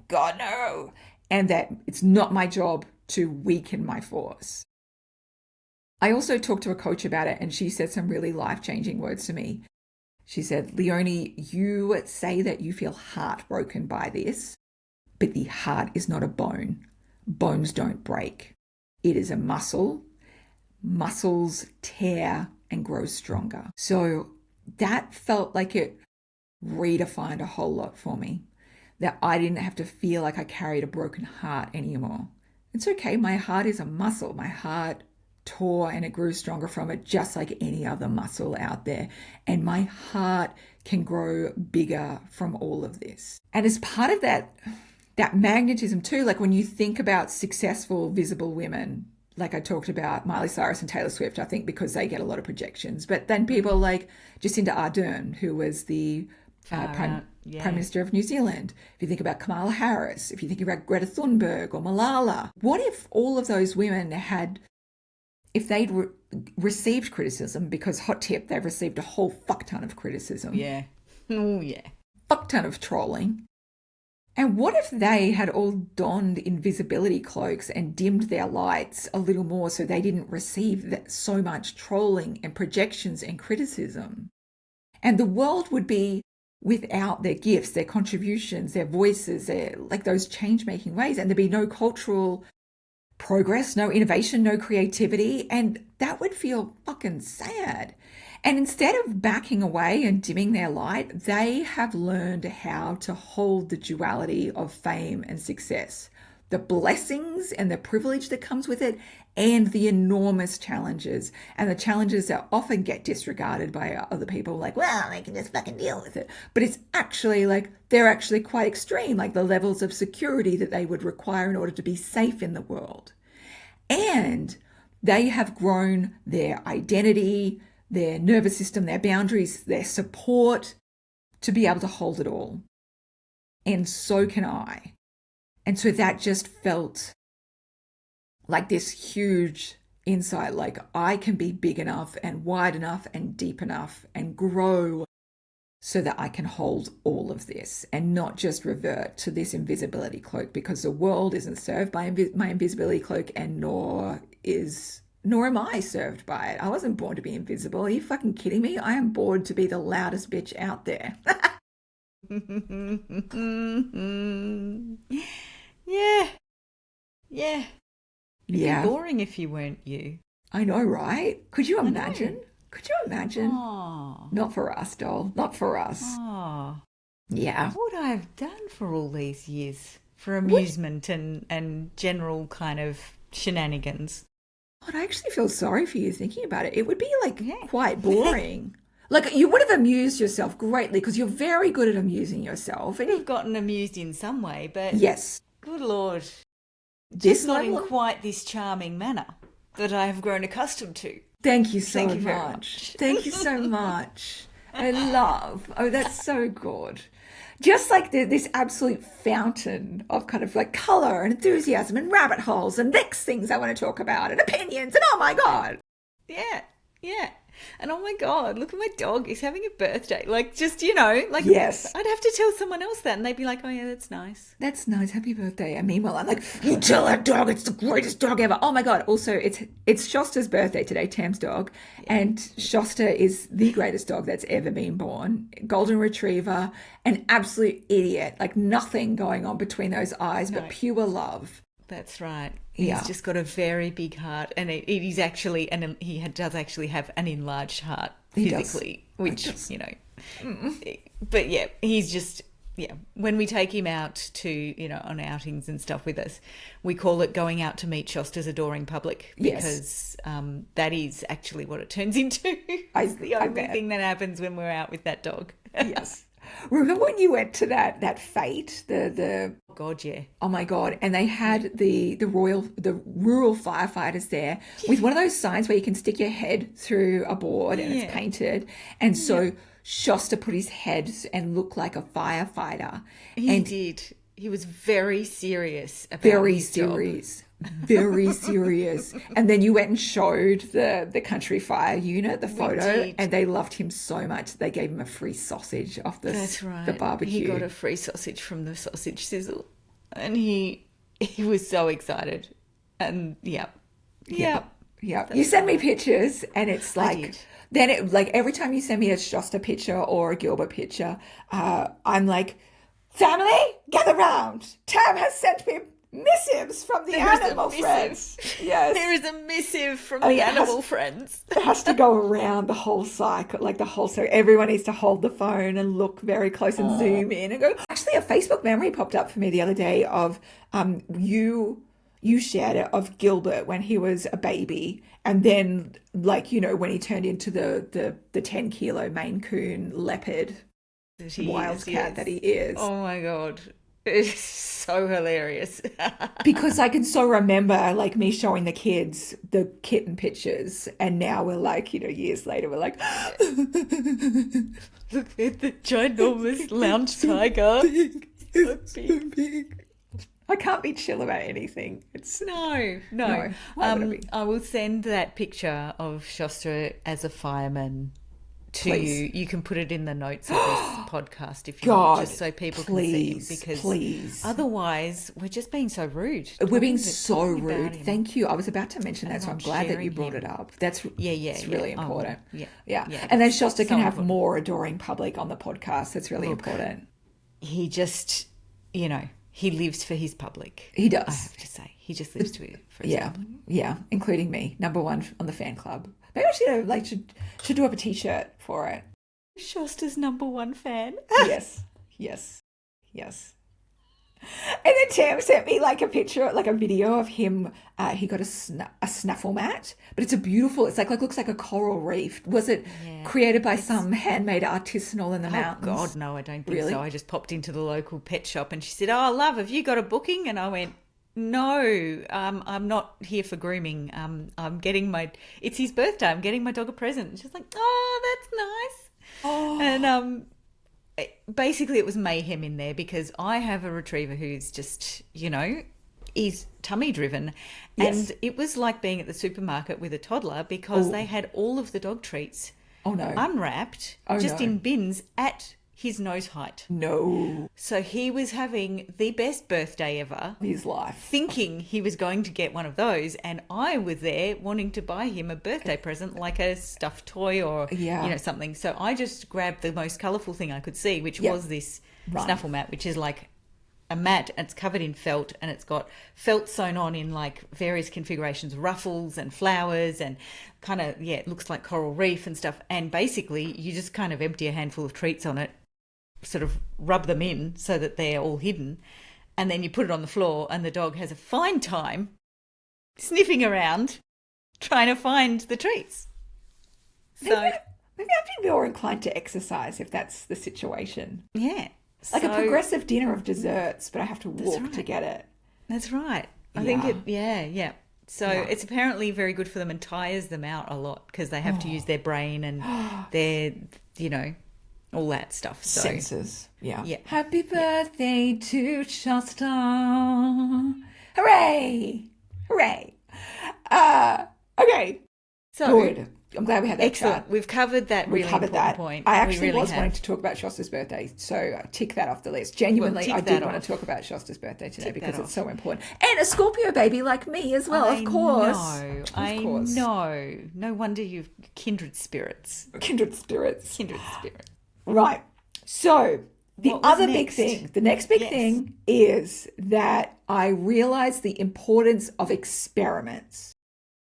B: God, no. And that it's not my job to weaken my force. I also talked to a coach about it, and she said some really life-changing words to me. She said, Leonie, you say that you feel heartbroken by this, but the heart is not a bone. Bones don't break. It is a muscle. Muscles tear and grow stronger. So that felt like it redefined a whole lot for me, that I didn't have to feel like I carried a broken heart anymore. It's okay. My heart is a muscle. My heart tore and it grew stronger from it, just like any other muscle out there. And my heart can grow bigger from all of this. And as part of that magnetism too, like when you think about successful, visible women, like I talked about Miley Cyrus and Taylor Swift, I think because they get a lot of projections. But then people like Jacinda Ardern, who was the Prime Minister of New Zealand. If you think about Kamala Harris, if you think about Greta Thunberg or Malala, what if all of those women if they'd received criticism, because hot tip, they've received a whole fuck ton of criticism.
C: Yeah. Oh, yeah.
B: Fuck ton of trolling. And what if they had all donned invisibility cloaks and dimmed their lights a little more so they didn't receive so much trolling and projections and criticism? And the world would be without their gifts, their contributions, their voices, like those change-making ways, and there'd be no cultural progress, no innovation, no creativity, and that would feel fucking sad. And instead of backing away and dimming their light, they have learned how to hold the duality of fame and success, the blessings and the privilege that comes with it, and the enormous challenges, and the challenges that often get disregarded by other people, like, well, they can just fucking deal with it. But it's actually like, they're actually quite extreme, like the levels of security that they would require in order to be safe in the world. And they have grown their identity, their nervous system, their boundaries, their support to be able to hold it all. And so can I. And so that just felt like this huge insight, like I can be big enough and wide enough and deep enough and grow so that I can hold all of this and not just revert to this invisibility cloak, because the world isn't served by my invisibility cloak, and nor am I served by it. I wasn't born to be invisible. Are you fucking kidding me? I am born to be the loudest bitch out there. Yeah.
C: It'd be boring if you weren't you.
B: I know, right? Could you imagine? Could you imagine?
C: Oh.
B: Not for us, doll. Not for us.
C: Oh.
B: Yeah.
C: What would I have done for all these years for amusement and general kind of shenanigans?
B: God, I actually feel sorry for you thinking about it. It would be like quite boring. Like you would have amused yourself greatly because you're very good at amusing yourself.
C: And you've gotten amused in some way, but
B: yes.
C: Good Lord.
B: This
C: not in quite this charming manner that I have grown accustomed to.
B: Thank you so
C: Thank
B: much.
C: you very much.
B: Thank you so much. I love. Oh, that's so good. Just like this absolute fountain of kind of like color and enthusiasm and rabbit holes and next things I want to talk about and opinions and oh my God.
C: Yeah. And oh my God, look at my dog. He's having a birthday. Like, just, like,
B: yes.
C: I'd have to tell someone else that and they'd be like, oh yeah, that's nice.
B: That's nice. Happy birthday. And meanwhile, I'm like, you tell that dog it's the greatest dog ever. Oh my God. Also, it's Shosta's birthday today, Tam's dog. Yeah. And Shosta is the greatest dog that's ever been born. Golden retriever, an absolute idiot. Like nothing going on between those eyes, but pure love.
C: That's right. He's just got a very big heart, and it is actually, and he does actually have an enlarged heart physically, which, but yeah, he's just, when we take him out to, on outings and stuff with us, we call it going out to meet Shosta's adoring public, because that is actually what it turns into. It's the only thing that happens when we're out with that dog.
B: Yes. Remember when you went to that fete, the
C: God, yeah.
B: oh my God, and they had the rural firefighters there with one of those signs where you can stick your head through a board and it's painted. And so Shasta put his head and looked like a firefighter.
C: He did. He was very serious about
B: Very
C: his job.
B: serious. Very serious. And then you went and showed the country fire unit the photo,
C: did.
B: and they loved him so much they gave him a free sausage off
C: That's right.
B: the barbecue.
C: He got a free sausage from the sausage sizzle, and he was so excited. And yeah.
B: You send me pictures, and it's like then it like every time you send me a Shasta picture or a Gilbert picture, I'm like, family, gather round. Tam has sent me missives from the animal friends. Yes.
C: There is a missive from the animal friends.
B: It has to go around the whole cycle, like the whole, so everyone needs to hold the phone and look very close and zoom in and go. Actually, a Facebook memory popped up for me the other day of you shared it of Gilbert when he was a baby, and then like, you know, when he turned into the 10-kilo Maine Coon leopard wildcat that he is.
C: Oh my God. It's so hilarious.
B: Because I can so remember like me showing the kids the kitten pictures, and now we're like, you know, years later, we're like,
C: look at the ginormous lounge tiger.
B: It's so big. I can't be chill about anything. It's
C: No.
B: Why would I be?
C: I will send that picture of Shasta as a fireman to
B: Please.
C: you. You can put it in the notes of this podcast if you want, just so people can see him. Because
B: please.
C: otherwise, we're just being so rude.
B: We're being
C: Talking
B: so
C: about
B: rude.
C: him.
B: Thank you. I was about to mention that,
C: And
B: so I'm
C: not
B: glad that you
C: sharing
B: brought
C: him.
B: it up. That's it's really
C: Oh,
B: important.
C: yeah.
B: And then Shasta
C: so
B: can have
C: important.
B: more adoring public on the podcast. That's really important.
C: He just, you know, he lives for his public.
B: He does.
C: I have to say, he just lives for his
B: Yeah,
C: public.
B: yeah, including me, number one on the fan club. Maybe I should do up a t-shirt for it.
C: Shasta's #1 fan.
B: Yes. And then Tam sent me like a picture, like a video of him. He got a snuffle mat, but it's it's like looks like a coral reef. Was it created by some handmade artisanal in the mountains?
C: Oh God, no, I don't think
B: Really?
C: so. I just popped into the local pet shop and she said, "Oh, love, have you got a booking?" And I went, "No, I'm not here for grooming. I'm getting it's his birthday. I'm getting my dog a present." And she's like, "Oh, that's nice."
B: Oh.
C: And basically it was mayhem in there because I have a retriever who's just, you know, he's tummy driven.
B: Yes.
C: And it was like being at the supermarket with a toddler because they had all of the dog treats
B: Oh no.
C: unwrapped, just
B: no.
C: in bins at his nose height.
B: No.
C: So he was having the best birthday ever,
B: His life.
C: thinking he was going to get one of those, and I was there wanting to buy him a birthday present like a stuffed toy or you know, something. So I just grabbed the most colourful thing I could see, which was this snuffle mat, which is like a mat, and it's covered in felt, and it's got felt sewn on in like various configurations, ruffles and flowers, and kind of it looks like coral reef and stuff. And basically you just kind of empty a handful of treats on it, sort of rub them in so that they're all hidden, and then you put it on the floor and the dog has a fine time sniffing around trying to find the treats. So
B: Maybe I'd be more inclined to exercise if that's the situation.
C: yeah,
B: Like
C: so,
B: a progressive dinner of desserts, but I have to walk
C: right.
B: to get it.
C: That's right. I think So it's apparently very good for them and tires them out a lot because they have to use their brain and their, you know, all that stuff. So
B: Senses. Yeah.
C: Happy
B: birthday to Shasta. Hooray! Hooray. Okay.
C: So
B: Good. I'm glad we had that
C: excellent.
B: chat.
C: We've covered that
B: We
C: really
B: covered
C: important
B: that.
C: point.
B: I
C: We
B: actually
C: really
B: was
C: have.
B: wanting to talk about Shasta's birthday, so tick that off the list. Genuinely,
C: tick
B: I
C: that
B: did want
C: off.
B: to talk about Shasta's birthday today
C: Tick
B: because
C: that
B: it's so important. And a Scorpio baby like me as well, of course.
C: I
B: Of course.
C: know. No wonder you've kindred spirits.
B: Kindred spirits.
C: Kindred spirits.
B: Right. So the
C: What was
B: other big
C: next?
B: thing, the next big
C: Yes.
B: thing is that I realized the importance of experiments.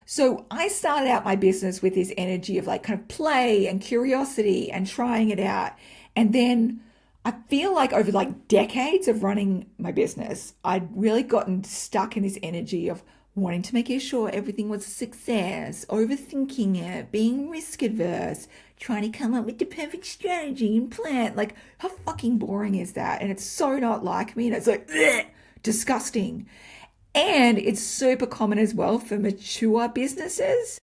B: So I started out my business with this energy of like kind of play and curiosity and trying it out. And then I feel like over like decades of running my business, I'd really gotten stuck in this energy of wanting to make sure everything was a success, overthinking it, being risk adverse, trying to come up with the perfect strategy and plan. Like, how fucking boring is that? And it's so not like me, and it's like, ugh, disgusting. And it's super common as well for mature businesses,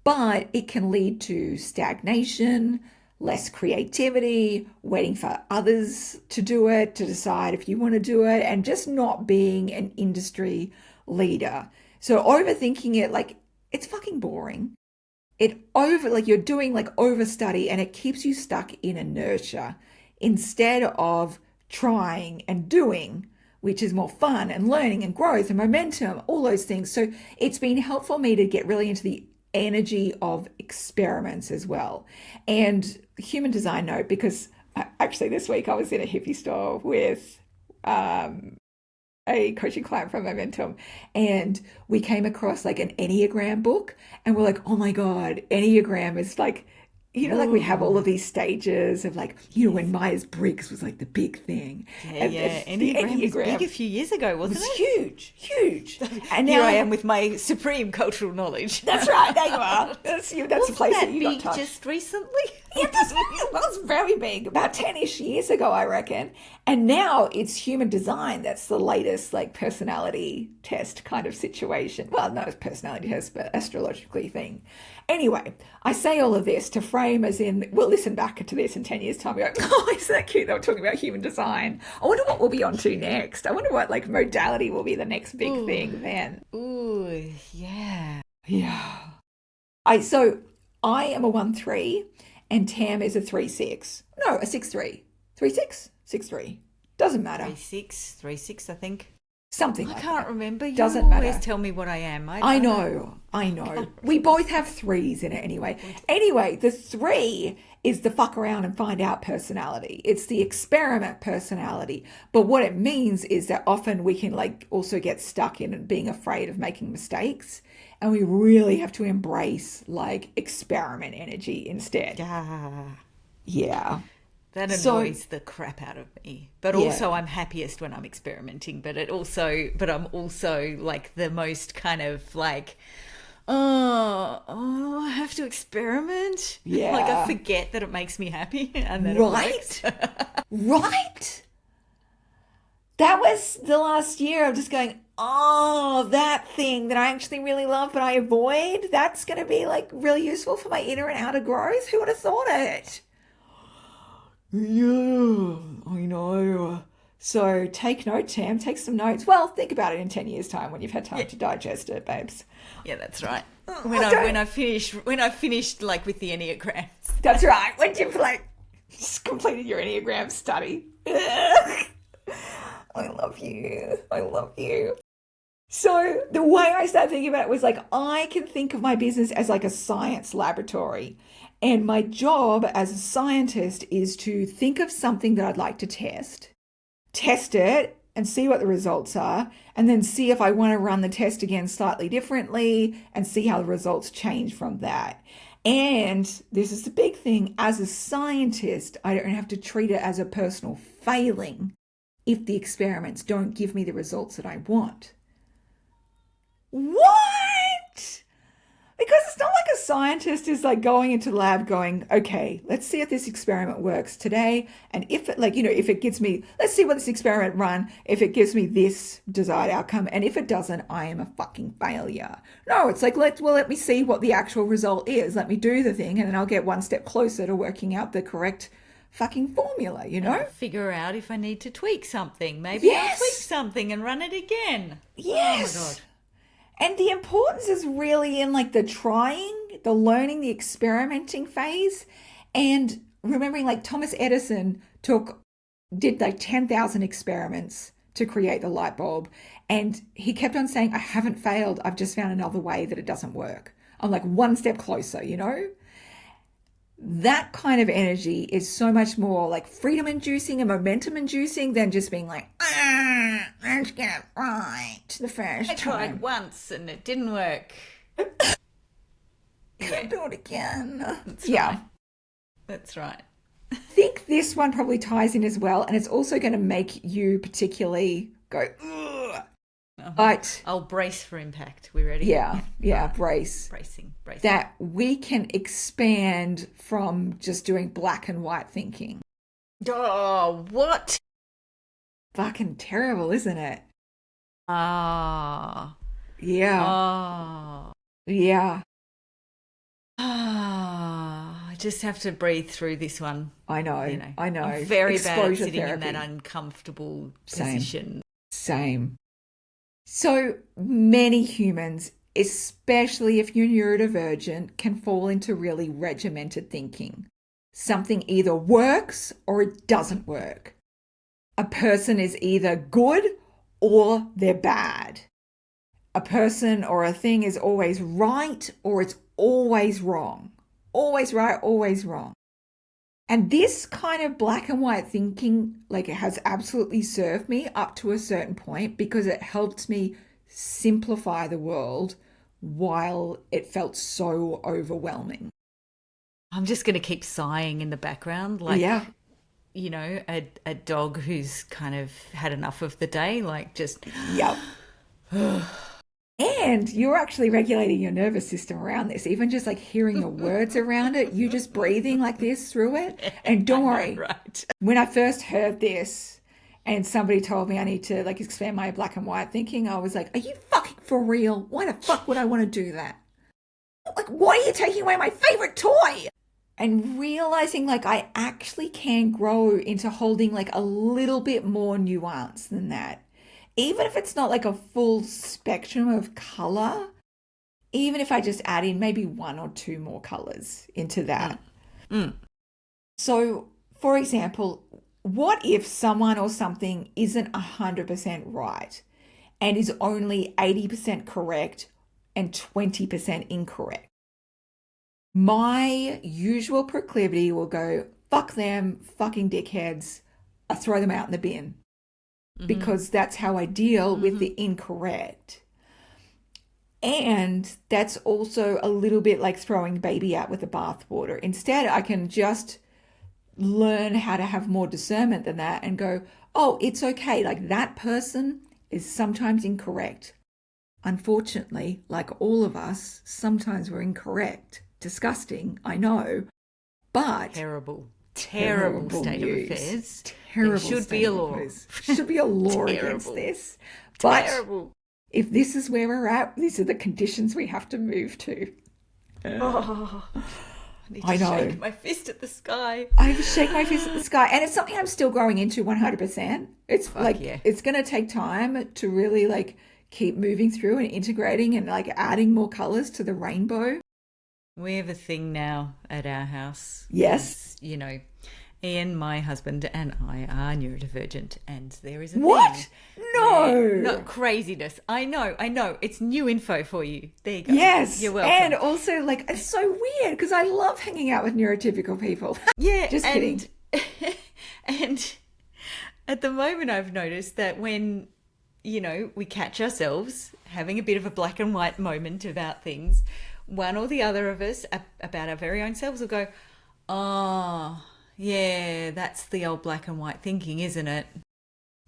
B: but it can lead to stagnation, less creativity, waiting for others to do it, to decide if you want to do it, and just not being an industry leader. So overthinking it, like, it's fucking boring. You're doing like overstudy, and it keeps you stuck in inertia instead of trying and doing, which is more fun and learning and growth and momentum, all those things. So it's been helpful me to get really into the energy of experiments as well. And human design note, because actually this week I was in a hippie store with a coaching client from Momentum, and we came across like an Enneagram book, and we're like, oh my God, Enneagram is like, like we have all of these stages of like, when Myers-Briggs was like the big thing.
C: Yeah. Enneagram was big a few years ago, wasn't it?
B: Huge.
C: And now I am with my supreme cultural knowledge.
B: That's right, there you are. That's a place that you got touched.
C: Just recently?
B: Yeah, it was very big, about 10-ish years ago, I reckon. And now it's human design. That's the latest like personality test kind of situation. Well, not a personality test, but astrologically thing. Anyway, I say all of this to frame as in, we'll listen back to this in 10 years' time. We're like, oh, isn't that cute? They were talking about human design. I wonder what we'll be on to next. I wonder what like modality will be the next big thing then.
C: Ooh, yeah.
B: Yeah. So I am a 1-3 and Tam is a 3-6. No, a 6-3. 3-6? 6-3. Doesn't matter.
C: 3-6, I think.
B: Something
C: I
B: like
C: can't
B: that.
C: remember. You
B: Doesn't
C: always
B: matter.
C: tell me what I am.
B: I know. We both have 3s in it anyway. Anyway, the 3 is the fuck around and find out personality. It's the experiment personality. But what it means is that often we can like also get stuck in being afraid of making mistakes. And we really have to embrace like experiment energy instead. Yeah.
C: That annoys the crap out of me. But also I'm happiest when I'm experimenting. But I'm also like the most kind of like, I have to experiment.
B: Yeah.
C: Like I forget that it makes me happy and that it works.
B: Right? That was the last year of just going, that thing that I actually really love but I avoid, that's going to be like really useful for my inner and outer growth. Who would have thought it? Yeah, I know. So take note, Tam. Take some notes. Well, think about it in 10 years' time when you've had time to digest it, babes.
C: Yeah, that's right. When I finished like with the Enneagrams.
B: That's right. When you've like just completed your Enneagram study. I love you. So the way I started thinking about it was like, I can think of my business as like a science laboratory. And my job as a scientist is to think of something that I'd like to test it and see what the results are, and then see if I want to run the test again slightly differently and see how the results change from that. And this is the big thing, as a scientist, I don't have to treat it as a personal failing if the experiments don't give me the results that I want. What? Because it's not like a scientist is like going into the lab going, okay, let's see if this experiment works today. And if it if it gives me, let's see what this experiment run, if it gives me this desired outcome. And if it doesn't, I am a fucking failure. No, it's like, let me see what the actual result is. Let me do the thing and then I'll get one step closer to working out the correct fucking formula,
C: And figure out if I need to tweak something. Maybe I'll tweak something and run it again.
B: Yes.
C: Oh my God.
B: And the importance is really in like the trying, the learning, the experimenting phase. And remembering like Thomas Edison did like 10,000 experiments to create the light bulb. And he kept on saying, I haven't failed. I've just found another way that it doesn't work. I'm like one step closer, That kind of energy is so much more like freedom inducing and momentum inducing than just being like, let's get it right the first time.
C: I tried once and it didn't work.
B: Can't do it again.
C: That's right. That's right.
B: I think this one probably ties in as well, and it's also going to make you particularly go, ugh.
C: Oh
B: But
C: I'll brace for impact. We ready?
B: yeah, brace.
C: Bracing.
B: That we can expand from just doing black and white thinking.
C: Oh, what?
B: Fucking terrible, isn't it?
C: Ah.
B: Yeah.
C: Oh.
B: Yeah.
C: Ah. I just have to breathe through this one.
B: I know. I know.
C: I'm very bad at
B: Exposure
C: sitting
B: therapy.
C: in that uncomfortable
B: Same.
C: position.
B: Same. So many humans, especially if you're neurodivergent, can fall into really regimented thinking. Something either works or it doesn't work. A person is either good or they're bad. A person or a thing is always right or it's always wrong. Always right, always wrong. And this kind of black and white thinking, like, it has absolutely served me up to a certain point because it helped me simplify the world while it felt so overwhelming.
C: I'm just going to keep sighing in the background, like,
B: Yeah.
C: you know, a dog who's kind of had enough of the day, like just...
B: Yep. And you're actually regulating your nervous system around this, even just like hearing the words around it, you just breathing like this through it. And don't worry,
C: Right.
B: when I first heard this and somebody told me I need to like expand my black and white thinking, I was like, are you fucking for real? Why the fuck would I want to do that? Like, why are you taking away my favorite toy? And realizing like I actually can grow into holding like a little bit more nuance than that. Even if it's not like a full spectrum of color, even if I just add in maybe one or two more colors into that. So, for example, what if someone or something isn't 100% right and is only 80% correct and 20% incorrect? My usual proclivity will go, fuck them, fucking dickheads. I throw them out in the bin. Because that's how I deal with the incorrect. And that's also a little bit like throwing baby out with the bathwater. Instead, I can just learn how to have more discernment than that and go, oh, it's okay. Like, that person is sometimes incorrect. Unfortunately, like all of us, sometimes we're incorrect. Disgusting, I know. But
C: Terrible state
B: news.
C: of affairs.
B: Terrible.
C: There should be a law.
B: Should be a law against this. But
C: Terrible.
B: if this is where we're at, these are the conditions we have to move to.
C: Oh, I need to
B: I know.
C: shake my fist at the sky.
B: I shake my fist at the sky, and it's something I'm still growing into 100%. It's it's going to take time to really like keep moving through and integrating and like adding more colors to the rainbow.
C: We have a thing now at our house.
B: Yes.
C: You know, Ian, my husband, and I are neurodivergent, and there is a
B: What?
C: thing.
B: No.
C: Craziness. I know. It's new info for you. There you go.
B: Yes.
C: You're welcome.
B: And also, like, it's so weird because I love hanging out with neurotypical people.
C: Yeah.
B: Just kidding.
C: And at the moment, I've noticed that when, you know, we catch ourselves having a bit of a black and white moment about things, one or the other of us about our very own selves will go, oh, yeah, that's the old black and white thinking, isn't it?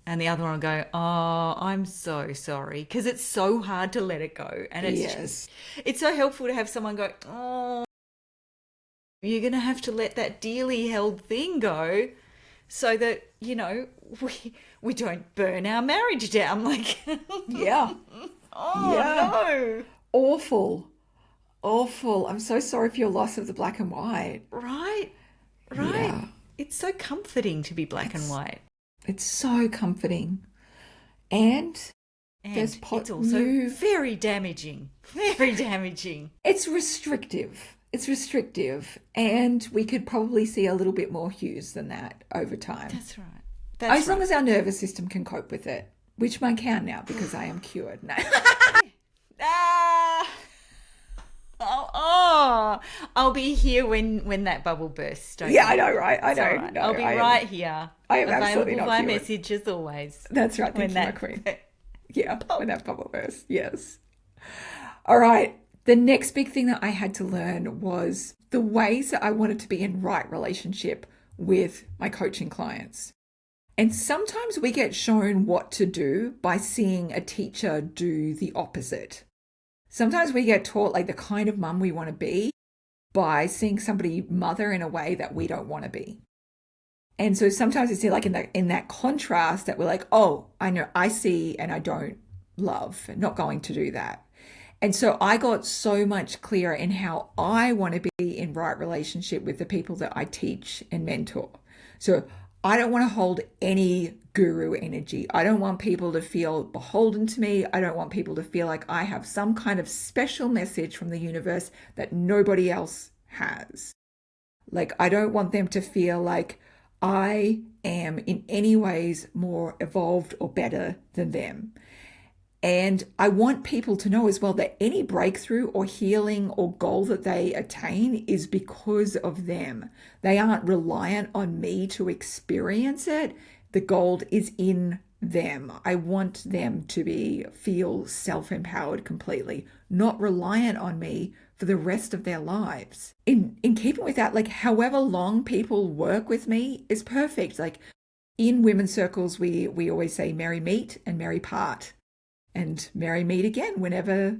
C: And the other one will go, oh, I'm so sorry. Because it's so hard to let it go. And it's it's so helpful to have someone go, oh, you're going to have to let that dearly held thing go so that, you know, we don't burn our marriage down. Like,
B: Yeah.
C: no.
B: Awful. I'm so sorry for your loss of the black and white.
C: Right.
B: Yeah.
C: It's so comforting to be black and white.
B: It's so comforting. And there's
C: it's also very damaging. Very damaging.
B: It's restrictive. And we could probably see a little bit more hues than that over time.
C: That's right.
B: As long as our nervous system can cope with it, which mine can now because I am cured. No.
C: I'll be here when that bubble bursts.
B: Yeah, I know, right? I know.
C: Right.
B: No,
C: I'll be right here.
B: I am absolutely
C: available
B: not
C: by
B: cured.
C: message as always.
B: That's right. Thank you, my
C: that-
B: queen. Yeah, when that bubble bursts. Yes. All right. The next big thing that I had to learn was the ways that I wanted to be in right relationship with my coaching clients. And sometimes we get shown what to do by seeing a teacher do the opposite. Sometimes we get taught like the kind of mum we want to be by seeing somebody mother in a way that we don't want to be. And so sometimes it's like in that contrast that we're like, oh, I know, I see and I don't love, not going to do that. And so I got so much clearer in how I want to be in right relationship with the people that I teach and mentor. So I don't want to hold any guru energy. I don't want people to feel beholden to me. I don't want people to feel like I have some kind of special message from the universe that nobody else has. Like, I don't want them to feel like I am in any ways more evolved or better than them. And I want people to know as well that any breakthrough or healing or goal that they attain is because of them. They aren't reliant on me to experience it. The gold is in them. I want them to feel self-empowered completely, not reliant on me for the rest of their lives. In keeping with that, like however long people work with me is perfect. Like in women's circles, we always say merry meet and merry part. And merry meet again whenever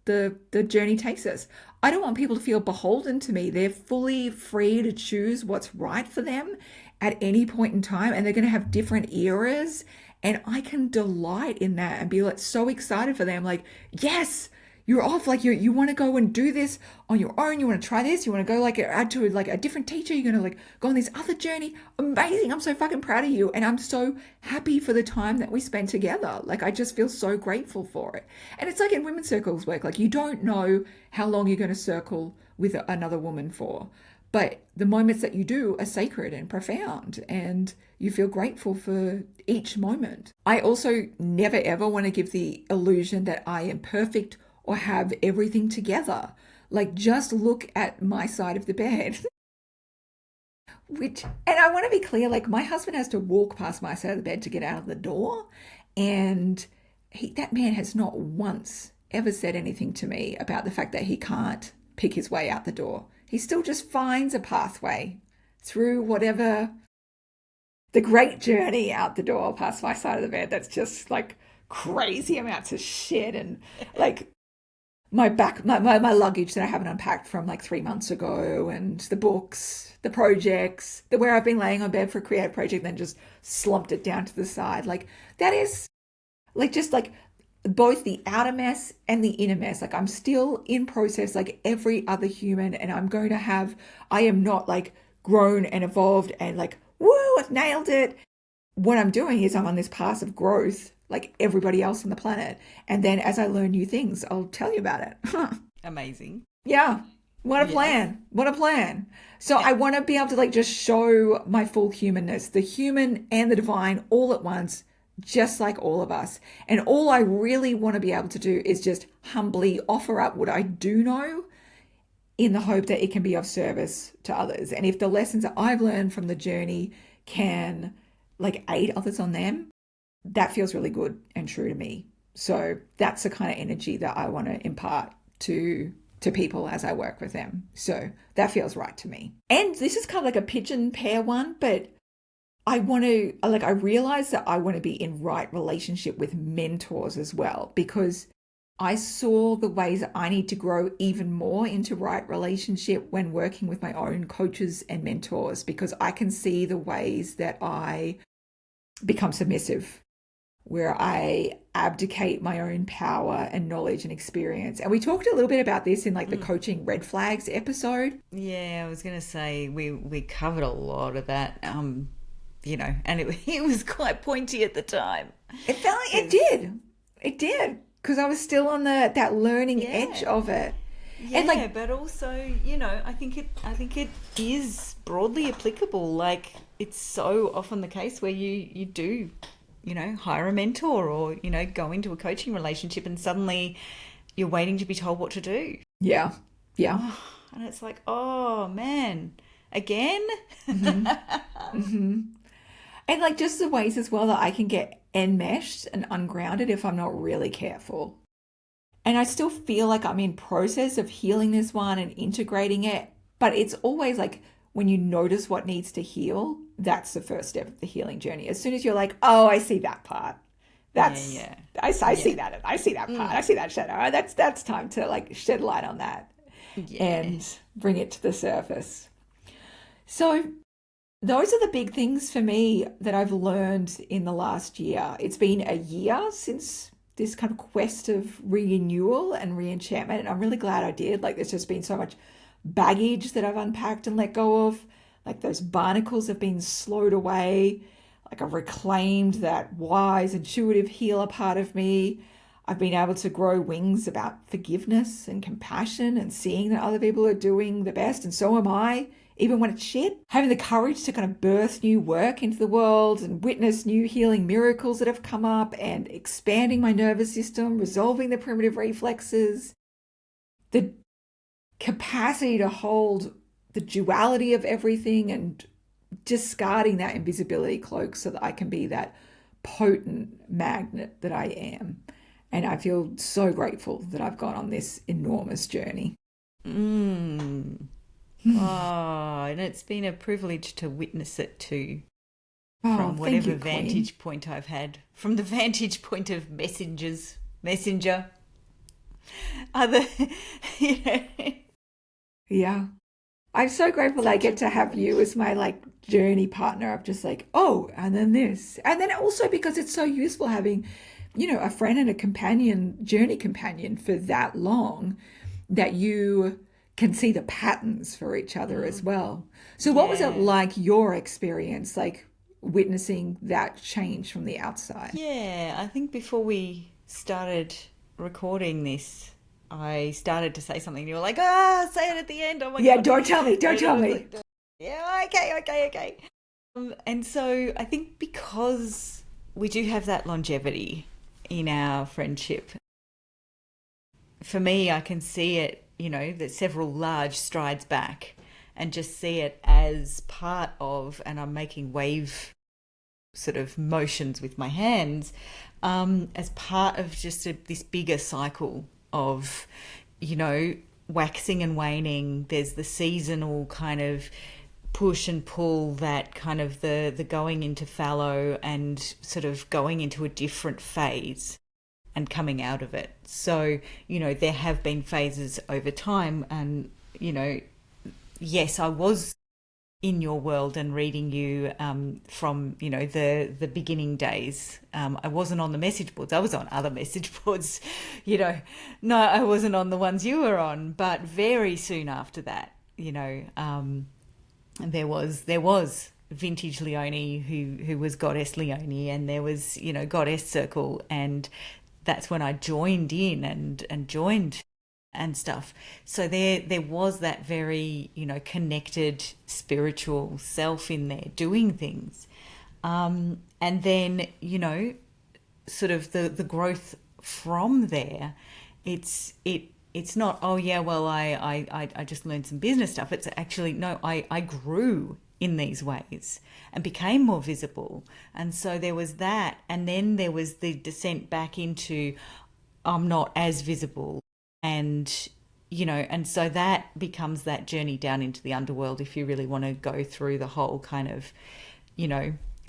B: the journey takes us. I don't want people to feel beholden to me. They're fully free to choose what's right for them at any point in time, and they're going to have different eras. And I can delight in that and be like so excited for them. Like, yes, you're off. Like you want to go and do this on your own. You want to try this. You want to go like add to like a different teacher. You're going to like go on this other journey. Amazing. I'm so fucking proud of you. And I'm so happy for the time that we spent together. Like, I just feel so grateful for it. And it's like in women's circles work, like you don't know how long you're going to circle with another woman for. But the moments that you do are sacred and profound, and you feel grateful for each moment. I also never ever want to give the illusion that I am perfect or have everything together. Like, just look at my side of the bed. And I want to be clear, like my husband has to walk past my side of the bed to get out of the door. And that man has not once ever said anything to me about the fact that he can't pick his way out the door. He still just finds a pathway through whatever the great journey out the door past my side of the bed. That's just like crazy amounts of shit and like my luggage that I haven't unpacked from like 3 months ago, and the books, the projects, where I've been laying on bed for a creative project, then just slumped it down to the side. Like that is like just like both the outer mess and the inner mess. Like I'm still in process like every other human, and I am not like grown and evolved and like, woo, I've nailed it. What I'm doing is I'm on this path of growth like everybody else on the planet. And then as I learn new things, I'll tell you about it.
C: Amazing.
B: Yeah. What a plan. What a plan. So I want to be able to like just show my full humanness, the human and the divine all at once, just like all of us. And all I really want to be able to do is just humbly offer up what I do know in the hope that it can be of service to others. And if the lessons that I've learned from the journey can like aid others on them, that feels really good and true to me. So that's the kind of energy that I want to impart to people as I work with them. So that feels right to me. And this is kind of like a pigeon pair one, but I realize that I want to be in right relationship with mentors as well, because I saw the ways that I need to grow even more into right relationship when working with my own coaches and mentors, because I can see the ways that I become submissive, where I abdicate my own power and knowledge and experience. And we talked a little bit about this in like the coaching red flags episode.
C: Yeah, I was going to say we covered a lot of that, and it was quite pointy at the time.
B: It felt like it did, because I was still on that learning edge of it.
C: Yeah,
B: and
C: but also, I think it is broadly applicable. Like, it's so often the case where you do, hire a mentor or, go into a coaching relationship and suddenly you're waiting to be told what to do.
B: Yeah.
C: And it's like, oh man, again?
B: Mm-hmm. And like just the ways as well that I can get enmeshed and ungrounded if I'm not really careful. And I still feel like I'm in process of healing this one and integrating it, but it's always like when you notice what needs to heal, that's the first step of the healing journey. As soon as you're like, oh, I see that part. That's
C: Yeah.
B: I see that. I see that part. I see that shadow. That's time to like shed light on that and bring it to the surface. So those are the big things for me that I've learned in the last year. It's been a year since this kind of quest of renewal and reenchantment, and I'm really glad I did. Like, there's just been so much baggage that I've unpacked and let go of. Like, those barnacles have been slowed away. Like, I've reclaimed that wise, intuitive healer part of me. I've been able to grow wings about forgiveness and compassion and seeing that other people are doing the best, and so am I, even when it's shit. Having the courage to kind of birth new work into the world and witness new healing miracles that have come up, and expanding my nervous system, resolving the primitive reflexes. The capacity to hold the duality of everything and discarding that invisibility cloak so that I can be that potent magnet that I am. And I feel so grateful that I've gone on this enormous journey.
C: Oh, and it's been a privilege to witness it too. From whatever vantage point I've had. From the vantage point of messenger. Other,
B: Yeah. I'm so grateful that I get to have you as my like journey partner of just like, oh, and then this. And then also because it's so useful having, a friend and a journey companion for that long, that you can see the patterns for each other as well. So what was it like, your experience, like witnessing that change from the outside?
C: Yeah, I think before we started recording this, I started to say something and you were like, say it at the end. Oh my God.
B: Don't tell me.
C: Yeah, okay. And so I think because we do have that longevity in our friendship, for me, I can see it, that several large strides back, and just see it as part of, and I'm making wave sort of motions with my hands, as part of just this bigger cycle of, waxing and waning. There's the seasonal kind of push and pull, that kind of the going into fallow and sort of going into a different phase and coming out of it. So, there have been phases over time, and, yes, I was in your world and reading you from, the beginning days. I wasn't on the message boards. I was on other message boards, No, I wasn't on the ones you were on. But very soon after that, there was Vintage Leonie who was Goddess Leonie, and there was, Goddess Circle, and that's when I joined in and joined and stuff. So there was that very, connected spiritual self in there doing things. And then, sort of the growth from there, it's not, oh yeah, well, I just learned some business stuff. It's actually, no, I grew in these ways and became more visible. And so there was that. And then there was the descent back into, I'm not as visible. And, and so that becomes that journey down into the underworld, if you really want to go through the whole kind of,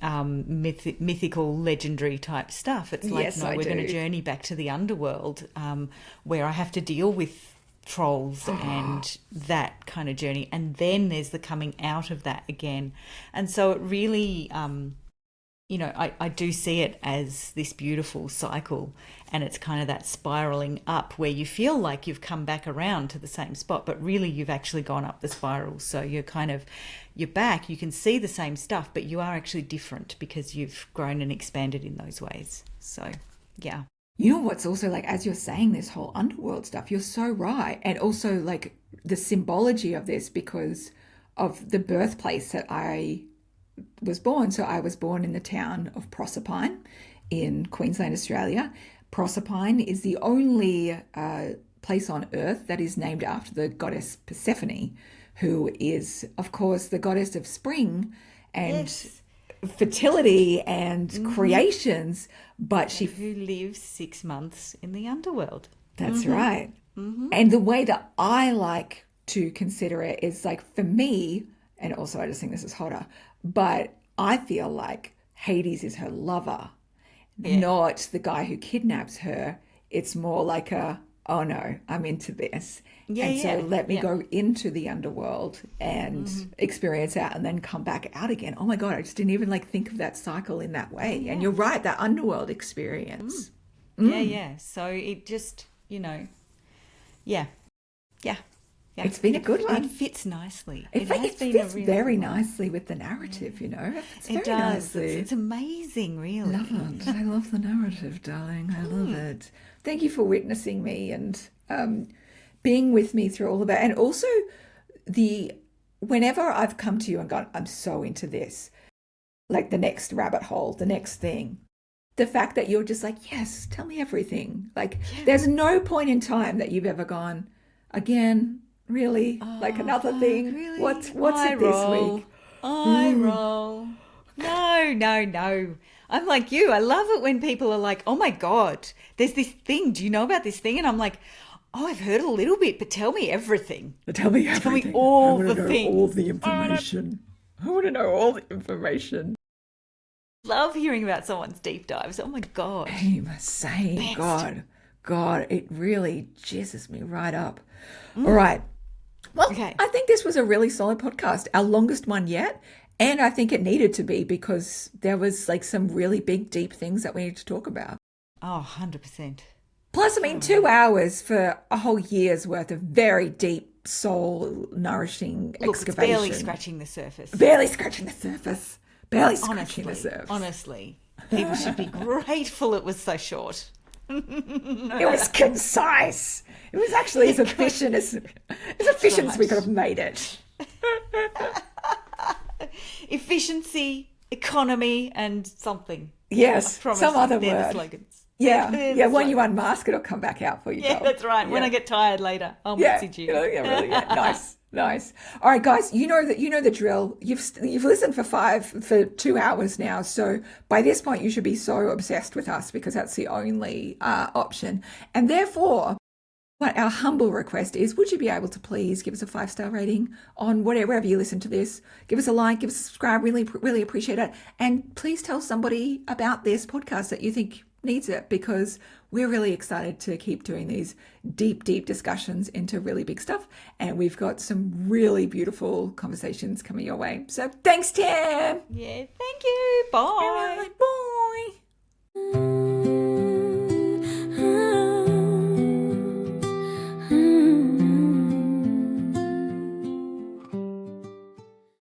C: mythical, legendary type stuff. It's like,
B: Yes,
C: no, we're going to journey back to the underworld, where I have to deal with trolls and that kind of journey. And then there's the coming out of that again. And so it really, I do see it as this beautiful cycle, and it's kind of that spiraling up where you feel like you've come back around to the same spot, but really you've actually gone up the spiral. So you're back, you can see the same stuff, but you are actually different because you've grown and expanded in those ways. So, yeah.
B: You know what's also like, as you're saying this whole underworld stuff, you're so right. And also like the symbology of this, because of the birthplace that I was born. So I was born in the town of Proserpine in Queensland, Australia. Proserpine is the only place on earth that is named after the goddess Persephone, who is, of course, the goddess of spring and fertility and creations, but
C: who lives 6 months in the underworld.
B: That's right. And the way that I like to consider it is like, for me, And also, I just think this is hotter. But I feel like Hades is her lover, not the guy who kidnaps her. It's more like oh no, I'm into this. And so let me go into the underworld and experience that and then come back out again. Oh my God, I just didn't even think of that cycle in that way. And you're right, that underworld experience.
C: Yeah. So it just, yeah.
B: It's been a good one.
C: It fits nicely.
B: It fits very nicely with the narrative, It does.
C: It's amazing, really.
B: Love it. I love the narrative, darling. I love it. Thank you for witnessing me and being with me through all of that. And also whenever I've come to you and gone, I'm so into this, like the next rabbit hole, the next thing, the fact that you're just like, yes, tell me everything. There's no point in time that you've ever gone, again, really? Another thing?
C: Really?
B: What's it this week?
C: I roll. No. I'm like you. I love it when people are like, oh my God, there's this thing. Do you know about this thing? And I'm like, oh, I've heard a little bit, but tell me everything.
B: Tell me everything.
C: Tell me all
B: I
C: the
B: know
C: things.
B: all the information. I want to know all the information.
C: Love hearing about someone's deep dives. Oh my God.
B: Same. God, it really jizzes me right up. All right. Well,
C: Okay.
B: I think this was a really solid podcast, our longest one yet. And I think it needed to be because there was some really big, deep things that we need to talk about.
C: Oh, 100%.
B: Plus, 2 hours for a whole year's worth of very deep, soul-nourishing excavation.
C: It's barely scratching the surface.
B: Barely scratching the surface.
C: Honestly, people should be grateful it was so short.
B: It was concise. It was actually as efficient as we could have made it.
C: Efficiency, economy, and something.
B: Yes,
C: I promise
B: some other
C: they're the
B: word.
C: slogans.
B: Yeah,
C: They're the
B: when
C: slogans.
B: you unmask, it'll come back out for you.
C: Yeah,
B: doll.
C: that's right. When
B: Yeah.
C: I get tired later, I'll message you.
B: Really. Nice. All right, guys. You know the drill. You've listened for 2 hours now. So by this point, you should be so obsessed with us because that's the only option. And therefore, what our humble request is: would you be able to please give us a 5-star rating on wherever you listen to this? Give us a like, give us a subscribe. Really, really appreciate it. And please tell somebody about this podcast that you think needs it, because we're really excited to keep doing these deep discussions into really big stuff. And we've got some really beautiful conversations coming your way. So thanks, Tam.
C: Yeah, thank you. Bye.